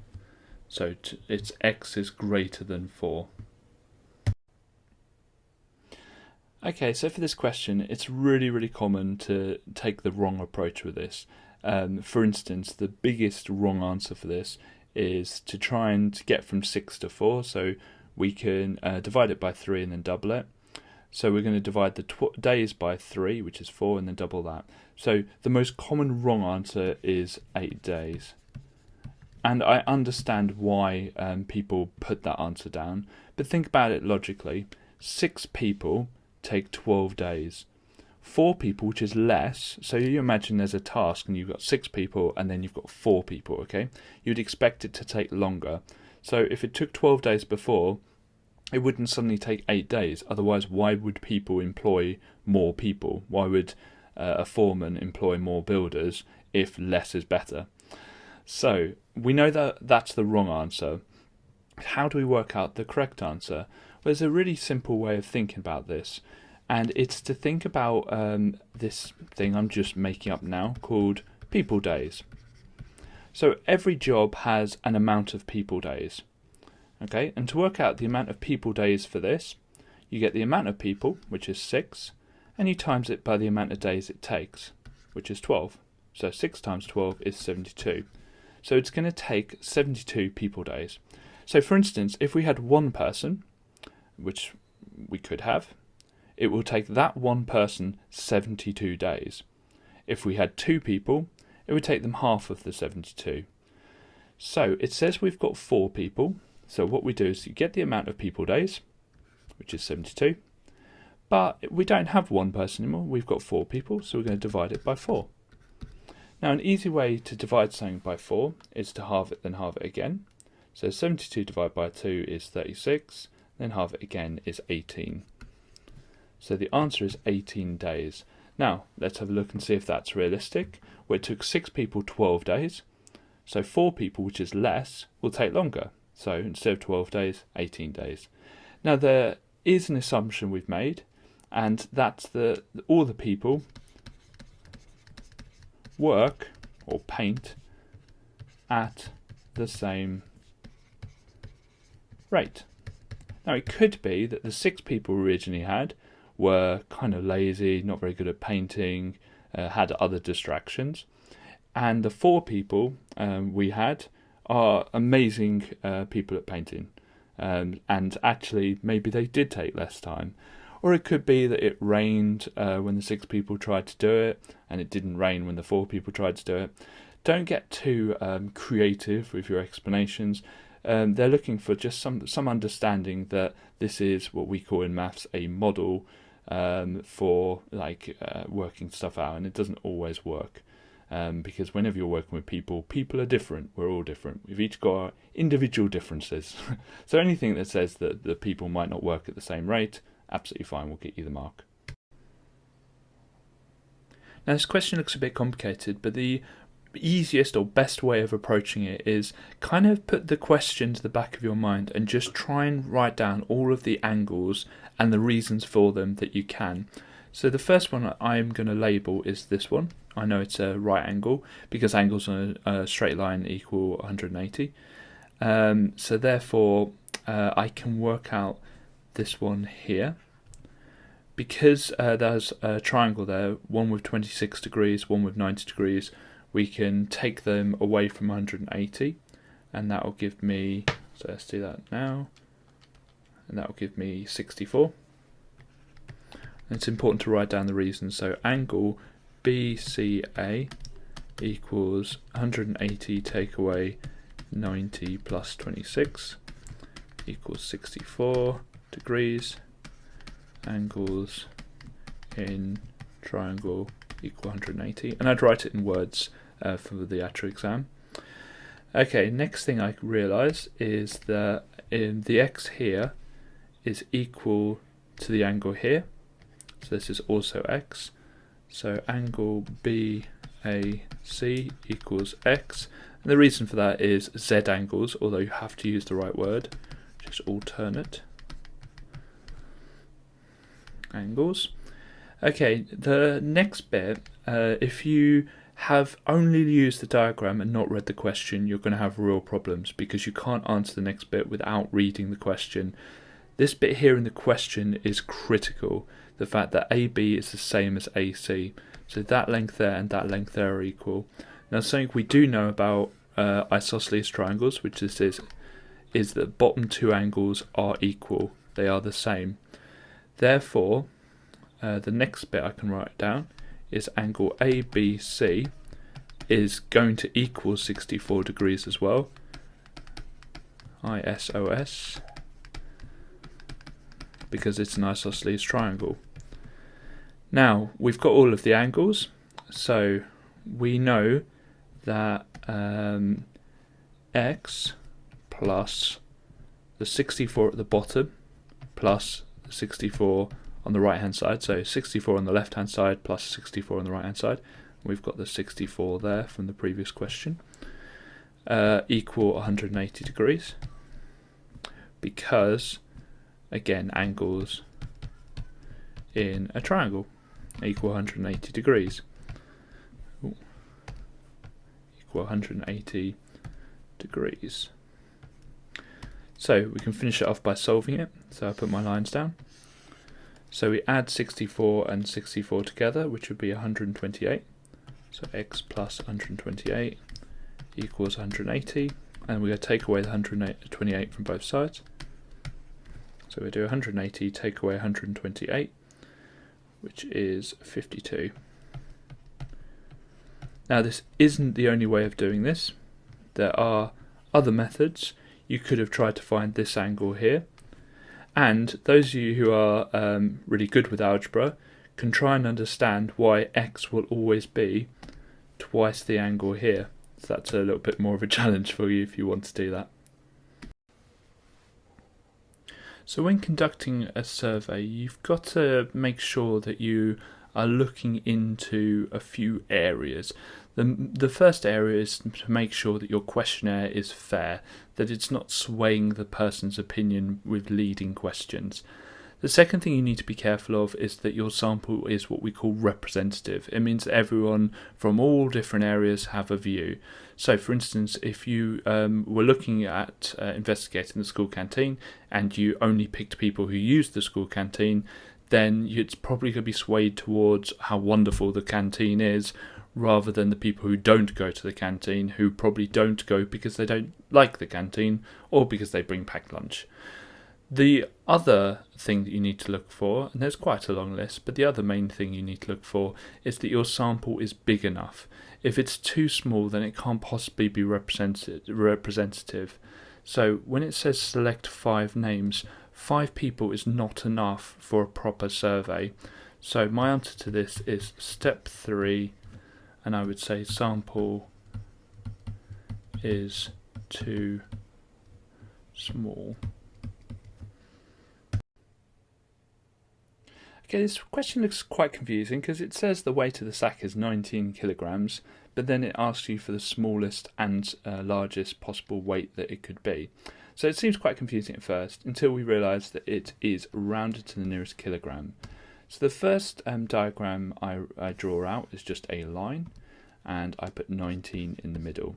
So x is greater than 4. Okay, so for this question, it's really common to take the wrong approach with this. For instance, the biggest wrong answer for this is to try and get from 6 to 4, so we can divide it by 3 and then double it. So we're going to divide the days by 3, which is 4, and then double that. So the most common wrong answer is 8 days. And I understand why people put that answer down, but think about it logically. 6 people take 12 days. 4 people, which is less, so you imagine there's a task and you've got 6 people and then you've got 4 people, okay? You'd expect it to take longer. So if it took 12 days before, it wouldn't suddenly take 8 days. Otherwise, why would people employ more people? Why would a foreman employ more builders if less is better? So we know that that's the wrong answer. How do we work out the correct answer? Well, there's a really simple way of thinking about this, and it's to think about this thing I'm just making up now called people days. So every job has an amount of people days. Okay, and to work out the amount of people days for this, you get the amount of people, which is 6, and you times it by the amount of days it takes, which is 12. So 6 times 12 is 72. So it's going to take 72 people days. So for instance, if we had one person, which we could have, it will take that one person 72 days. If we had 2 people, it would take them half of the 72. So it says we've got 4 people. So what we do is you get the amount of people days, which is 72, but we don't have one person anymore, we've got 4 people, so we're going to divide it by 4. Now an easy way to divide something by 4 is to halve it, then halve it again. So 72 divided by 2 is 36, then halve it again is 18. So the answer is 18 days. Now let's have a look and see if that's realistic. Well, it took 6 people 12 days, so 4 people, which is less, will take longer. So instead of 12 days, 18 days. Now there is an assumption we've made, and that's that all the people work or paint at the same rate. Now it could be that the 6 people we originally had were kind of lazy, not very good at painting, had other distractions, and the 4 people we had are amazing people at painting, and actually maybe they did take less time. Or it could be that it rained when the 6 people tried to do it, and it didn't rain when the 4 people tried to do it. Don't get too creative with your explanations. They're looking for just some understanding that this is what we call in maths a model for working stuff out, and it doesn't always work. Because whenever you're working with people, people are different. We're all different. We've each got our individual differences. So anything that says that the people might not work at the same rate, absolutely fine, we'll get you the mark. Now this question looks a bit complicated, but the easiest or best way of approaching it is kind of put the question to the back of your mind and just try and write down all of the angles and the reasons for them that you can. So the first one I'm going to label is this one. I know it's a right angle because angles on a straight line equal 180. So therefore I can work out this one here. Because there's a triangle there, one with 26 degrees, one with 90 degrees, we can take them away from 180, and that will give me, so let's do that now, and that will give me 64. And it's important to write down the reasons. So angle BCA equals 180 take away 90 plus 26 equals 64 degrees. Angles in triangle equal 180, and I'd write it in words for the actual exam. Okay, next thing I realise is that the x here is equal to the angle here, so this is also x. So angle BAC equals x, and the reason for that is z angles, although you have to use the right word, just alternate angles. Okay, the next bit, if you have only used the diagram and not read the question, you're going to have real problems because you can't answer the next bit without reading the question. This bit here in the question is critical, the fact that AB is the same as AC. So that length there and that length there are equal. Now something we do know about isosceles triangles, which this is that the bottom two angles are equal. They are the same. Therefore, the next bit I can write down is angle ABC is going to equal 64 degrees as well. ISOS, because it's an isosceles triangle. Now we've got all of the angles, so we know that x plus the 64 at the bottom plus the 64 on the right hand side, so 64 on the left hand side plus 64 on the right hand side, we've got the 64 there from the previous question, equal 180 degrees, because again angles in a triangle equal 180 degrees. Equal 180 degrees. So we can finish it off by solving it. So I put my lines down. So we add 64 and 64 together, which would be 128. So x plus 128 equals 180, and we're going to take away the 128 from both sides. So we do 180, take away 128, which is 52. Now this isn't the only way of doing this. There are other methods. You could have tried to find this angle here, and those of you who are really good with algebra can try and understand why x will always be twice the angle here. So that's a little bit more of a challenge for you if you want to do that. So when conducting a survey, you've got to make sure that you are looking into a few areas. The first area is to make sure that your questionnaire is fair, that it's not swaying the person's opinion with leading questions. The second thing you need to be careful of is that your sample is what we call representative. It means that everyone from all different areas have a view. So for instance, if you were looking at investigating the school canteen and you only picked people who use the school canteen, then it's probably going to be swayed towards how wonderful the canteen is, rather than the people who don't go to the canteen, who probably don't go because they don't like the canteen or because they bring packed lunch. The other thing that you need to look for, and there's quite a long list, but the other main thing you need to look for is that your sample is big enough. If it's too small, then it can't possibly be representative. So when it says select 5 names, 5 people is not enough for a proper survey. So my answer to this is step 3, and I would say sample is too small. Okay, this question looks quite confusing because it says the weight of the sack is 19 kilograms, but then it asks you for the smallest and largest possible weight that it could be. So it seems quite confusing at first, until we realise that it is rounded to the nearest kilogram. So the first diagram I draw out is just a line, and I put 19 in the middle.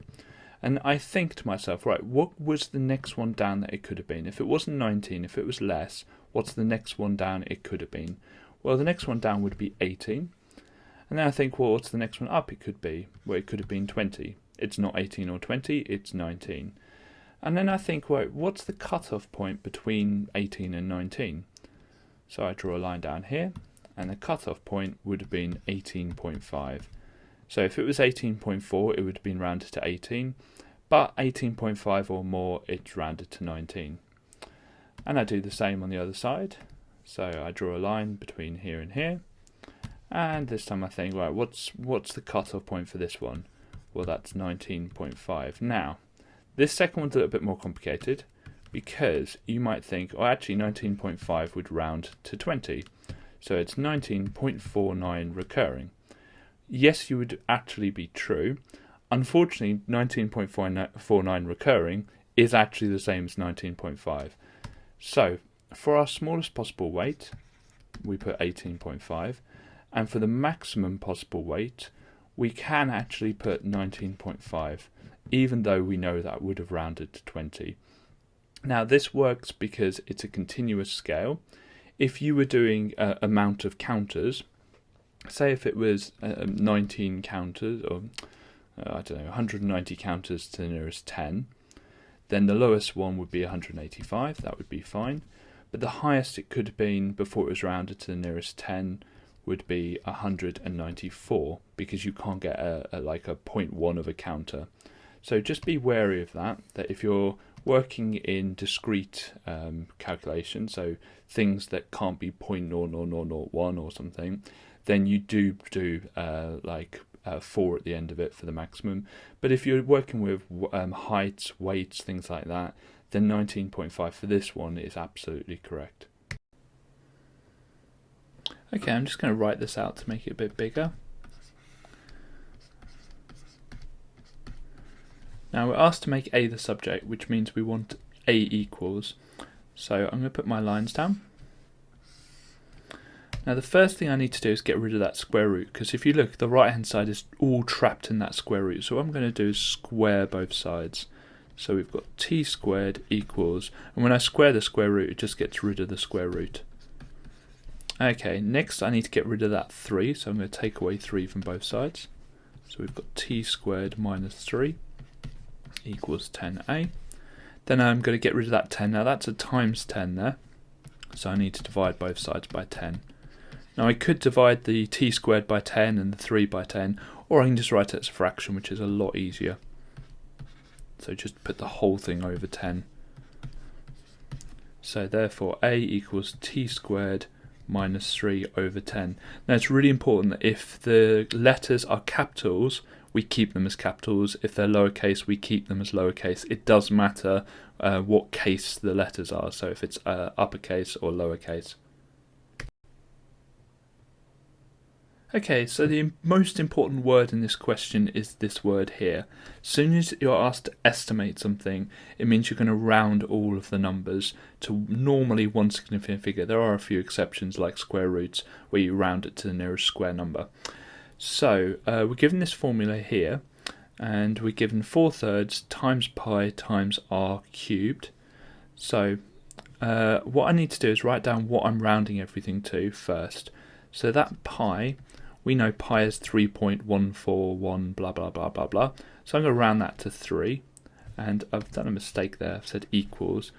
And I think to myself, right, what was the next one down that it could have been? If it wasn't 19, if it was less, what's the next one down it could have been? Well, the next one down would be 18. And then I think, well, what's the next one up it could be? Well, it could have been 20. It's not 18 or 20, it's 19. And then I think, well, what's the cutoff point between 18 and 19? So I draw a line down here, and the cutoff point would have been 18.5. So if it was 18.4, it would have been rounded to 18, but 18.5 or more, it's rounded to 19. And I do the same on the other side. So I draw a line between here and here, and this time I think, right, what's the cutoff point for this one? Well, that's 19.5. Now, this second one's a little bit more complicated, because you might think, oh, actually 19.5 would round to 20. So it's 19.49 recurring. Yes, you would actually be true. Unfortunately, 19.49 recurring is actually the same as 19.5. So for our smallest possible weight, we put 18.5, and for the maximum possible weight, we can actually put 19.5, even though we know that would have rounded to 20. Now this works because it's a continuous scale. If you were doing amount of counters, say if it was 19 counters, or I don't know, 190 counters to the nearest 10, then the lowest one would be 185, that would be fine. But the highest it could have been before it was rounded to the nearest 10 would be 194, because you can't get like a 0.1 of a counter. So just be wary of that if you're working in discrete calculations, so things that can't be 0.00001 or something, then you do like 4 at the end of it for the maximum. But if you're working with heights, weights, things like that, then 19.5 for this one is absolutely correct. Okay, I'm just going to write this out to make it a bit bigger. Now we're asked to make A the subject, which means we want A equals. So I'm going to put my lines down. Now the first thing I need to do is get rid of that square root, because if you look, the right hand side is all trapped in that square root. So what I'm going to do is square both sides. So we've got t squared equals, and when I square the square root, it just gets rid of the square root. Okay, next I need to get rid of that 3, so I'm going to take away 3 from both sides. So we've got t squared minus 3 equals 10a. Then I'm going to get rid of that 10. Now that's a times 10 there, so I need to divide both sides by 10. Now I could divide the t squared by 10 and the 3 by 10, or I can just write it as a fraction, which is a lot easier. So just put the whole thing over 10. So therefore a equals t squared minus 3 over 10. Now it's really important that if the letters are capitals, we keep them as capitals. If they're lowercase, we keep them as lowercase. It does matter what case the letters are, so if it's uppercase or lowercase. Okay, so the most important word in this question is this word here. As soon as you're asked to estimate something, it means you're going to round all of the numbers to normally one significant figure. There are a few exceptions like square roots where you round it to the nearest square number. So we're given this formula here, and we're given 4/3 times pi times r cubed. So what I need to do is write down what I'm rounding everything to first. So that pi, we know pi is 3.141 blah blah blah blah blah. So I'm going to round that to 3, and I've done a mistake there. I've said equals,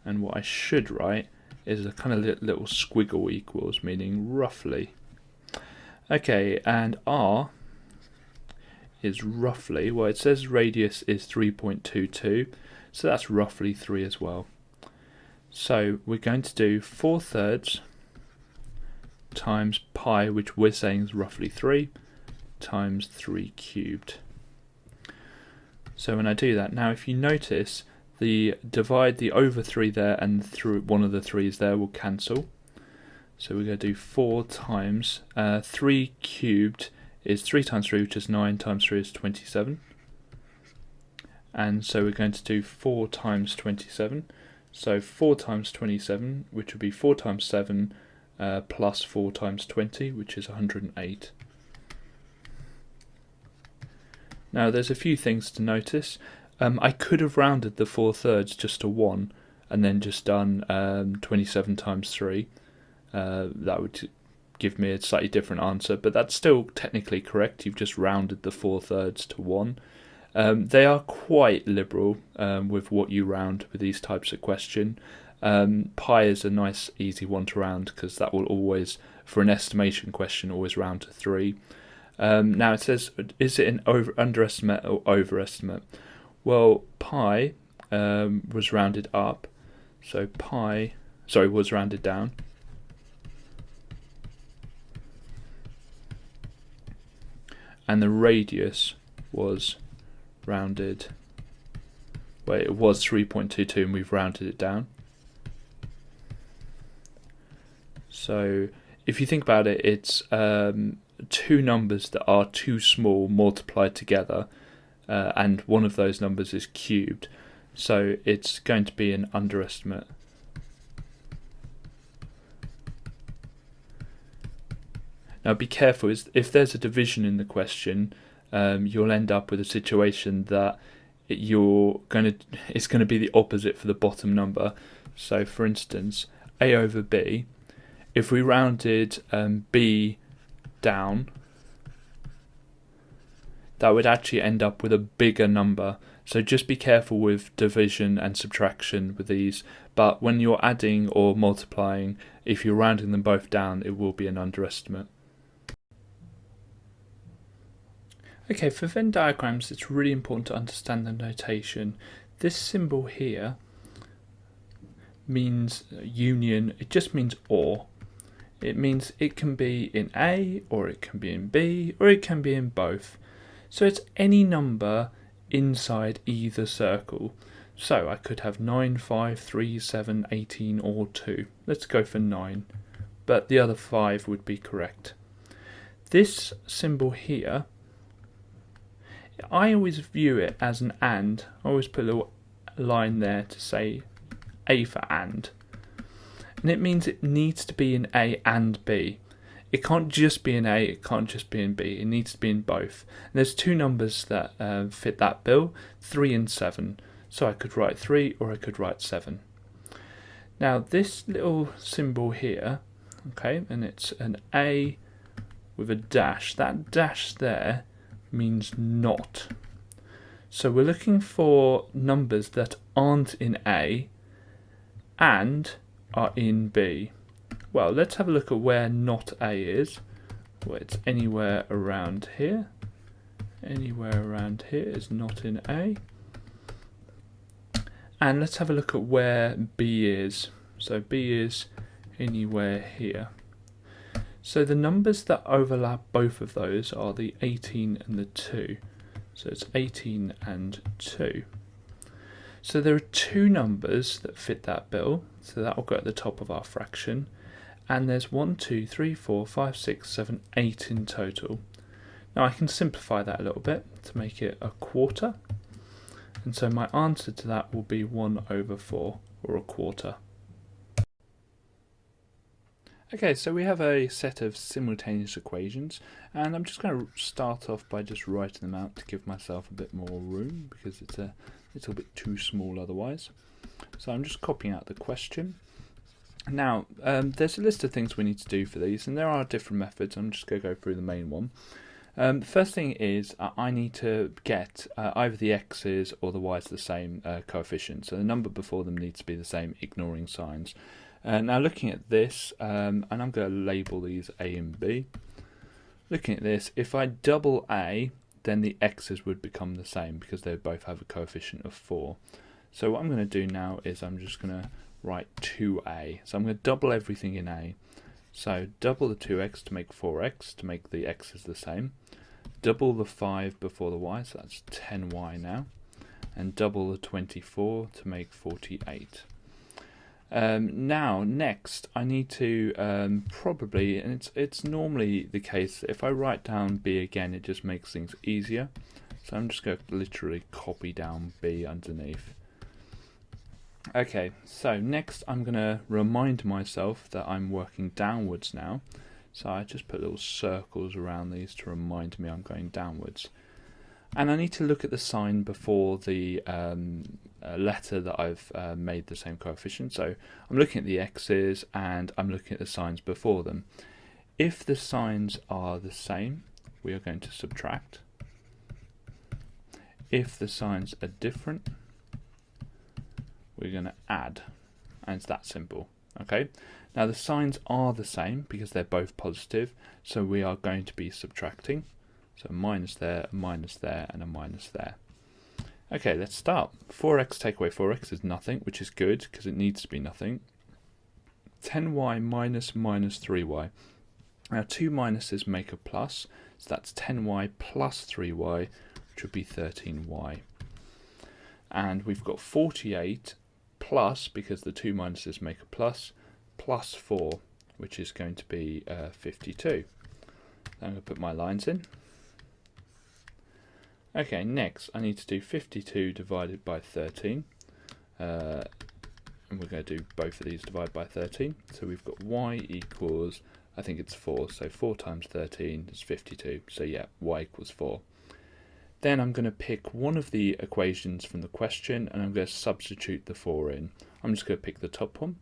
and what I should write is a kind of little squiggle equals, meaning roughly. Okay, and r is roughly, well it says radius is 3.22, so that's roughly 3 as well. So we're going to do 4/3 times pi, which we're saying is roughly 3, times 3 cubed. So when I do that, now if you notice, the divide, the over 3 there and through one of the 3's there will cancel. So we're going to do 4 times 3 cubed is 3 times 3, which is 9, times 3 is 27. And so we're going to do 4 times 27. So 4 times 27, which would be 4 times 7, plus 4 times 20, which is 108. Now there's a few things to notice. I could have rounded the 4/3 just to 1 and then just done 27 times 3. That would give me a slightly different answer, but that's still technically correct. You've just rounded the 4/3 to 1. They are quite liberal with what you round with these types of question. Pi is a nice easy one to round because that will always, for an estimation question, always round to 3. Now it says, is it an underestimate or overestimate? Well, pi was rounded up, so was rounded down. And the radius was rounded, well, it was 3.22 and we've rounded it down. So if you think about it, it's two numbers that are too small multiplied together, and one of those numbers is cubed, so it's going to be an underestimate. Now be careful, if there's a division in the question, you'll end up with a situation that it's going to be the opposite for the bottom number. So for instance, a over b, if we rounded b down, that would actually end up with a bigger number. So just be careful with division and subtraction with these, but when you're adding or multiplying, if you're rounding them both down, it will be an underestimate. Okay, for Venn diagrams, it's really important to understand the notation. This symbol here means union, it just means or. It means it can be in A, or it can be in B, or it can be in both. So it's any number inside either circle. So I could have 9, 5, 3, 7, 18, or 2. Let's go for 9, but the other 5 would be correct. This symbol here, I always view it as an and. I always put a little line there to say A for and. And it means it needs to be in A and B. It can't just be in A, it can't just be in B, it needs to be in both. And there's two numbers that fit that bill, 3 and 7. So I could write 3 or I could write 7. Now this little symbol here, okay, and it's an A with a dash. That dash there means not. So we're looking for numbers that aren't in A and are in B. Well, let's have a look at where not A is. Well, it's anywhere around here. Anywhere around here is not in A. And let's have a look at where B is. So B is anywhere here. So the numbers that overlap both of those are the 18 and the 2. So it's 18 and 2. So there are two numbers that fit that bill. So that will go at the top of our fraction. And there's 1, 2, 3, 4, 5, 6, 7, 8 in total. Now I can simplify that a little bit to make it a quarter. And so my answer to that will be 1 over 4, or a quarter. Okay, so we have a set of simultaneous equations, and I'm just going to start off by just writing them out to give myself a bit more room, because it's a little bit too small otherwise. So I'm just copying out the question. Now, there's a list of things we need to do for these, and there are different methods. I'm just going to go through the main one. The first thing is I need to get either the x's or the y's the same coefficient. So the number before them needs to be the same, ignoring signs. Now looking at this, and I'm going to label these A and B. Looking at this, if I double A, then the x's would become the same because they both have a coefficient of 4. So what I'm going to do now is I'm just going to write 2A. So I'm going to double everything in A. So double the 2x to make 4x to make the x's the same. Double the 5 before the y, so that's 10y now. And double the 24 to make 48. Now, next, I need to probably, and it's normally the case, if I write down B again, it just makes things easier. So I'm just going to literally copy down B underneath. Okay, so next I'm going to remind myself that I'm working downwards now. So I just put little circles around these to remind me I'm going downwards. And I need to look at the sign before the letter that I've made the same coefficient. So I'm looking at the x's and I'm looking at the signs before them. If the signs are the same, we are going to subtract. If the signs are different, we're going to add. And it's that simple. Okay. Now the signs are the same because they're both positive, so we are going to be subtracting. So a minus there, a minus there, and a minus there. Okay, let's start. 4x take away 4x is nothing, which is good because it needs to be nothing. 10y minus 3y. Now two minuses make a plus, so that's 10y plus 3y, which would be 13y. And we've got 48 plus, because the two minuses make a plus 4, which is going to be 52. I'm going to put my lines in. Okay, next I need to do 52 divided by 13. And we're going to do both of these divided by 13. So we've got y equals, I think it's 4. So 4 times 13 is 52. So yeah, y equals 4. Then I'm going to pick one of the equations from the question and I'm going to substitute the 4 in. I'm just going to pick the top one.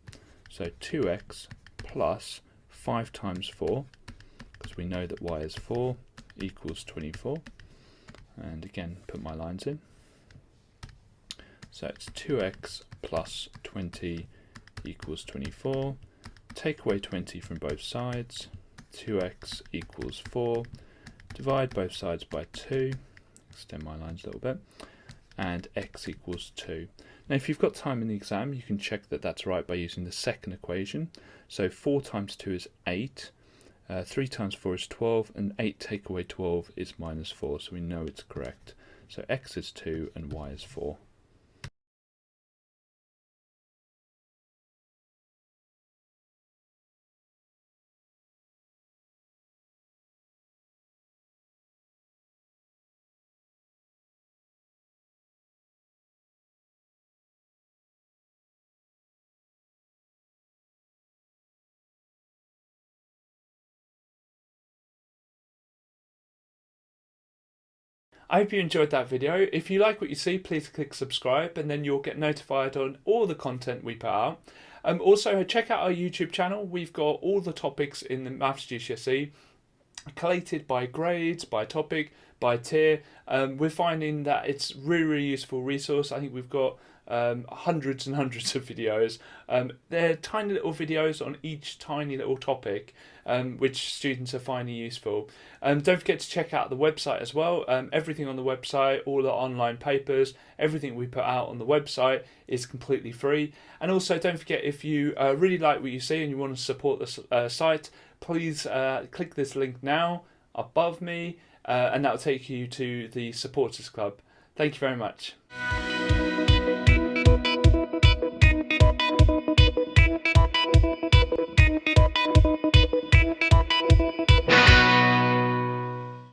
So 2x plus 5 times 4, because we know that y is 4, equals 24. And again, put my lines in. So it's 2x plus 20 equals 24. Take away 20 from both sides. 2x equals 4. Divide both sides by 2. Extend my lines a little bit. And x equals 2. Now if you've got time in the exam, you can check that that's right by using the second equation. So 4 times 2 is 8. 3 times 4 is 12, and 8 take away 12 is minus 4, so we know it's correct. So x is 2 and y is 4. I hope you enjoyed that video. If you like what you see, please click subscribe and then you'll get notified on all the content we put out. Also, check out our YouTube channel. We've got all the topics in the Maths GCSE collated by grades, by topic, by tier. We're finding that it's really useful resource. I think we've got hundreds and hundreds of videos. They're tiny little videos on each tiny little topic, which students are finding useful. Don't forget to check out the website as well. Everything on the website, all the online papers, everything we put out on the website is completely free. And also don't forget, if you really like what you see and you want to support the site, please click this link now above me, and that will take you to the supporters club. Thank you very much.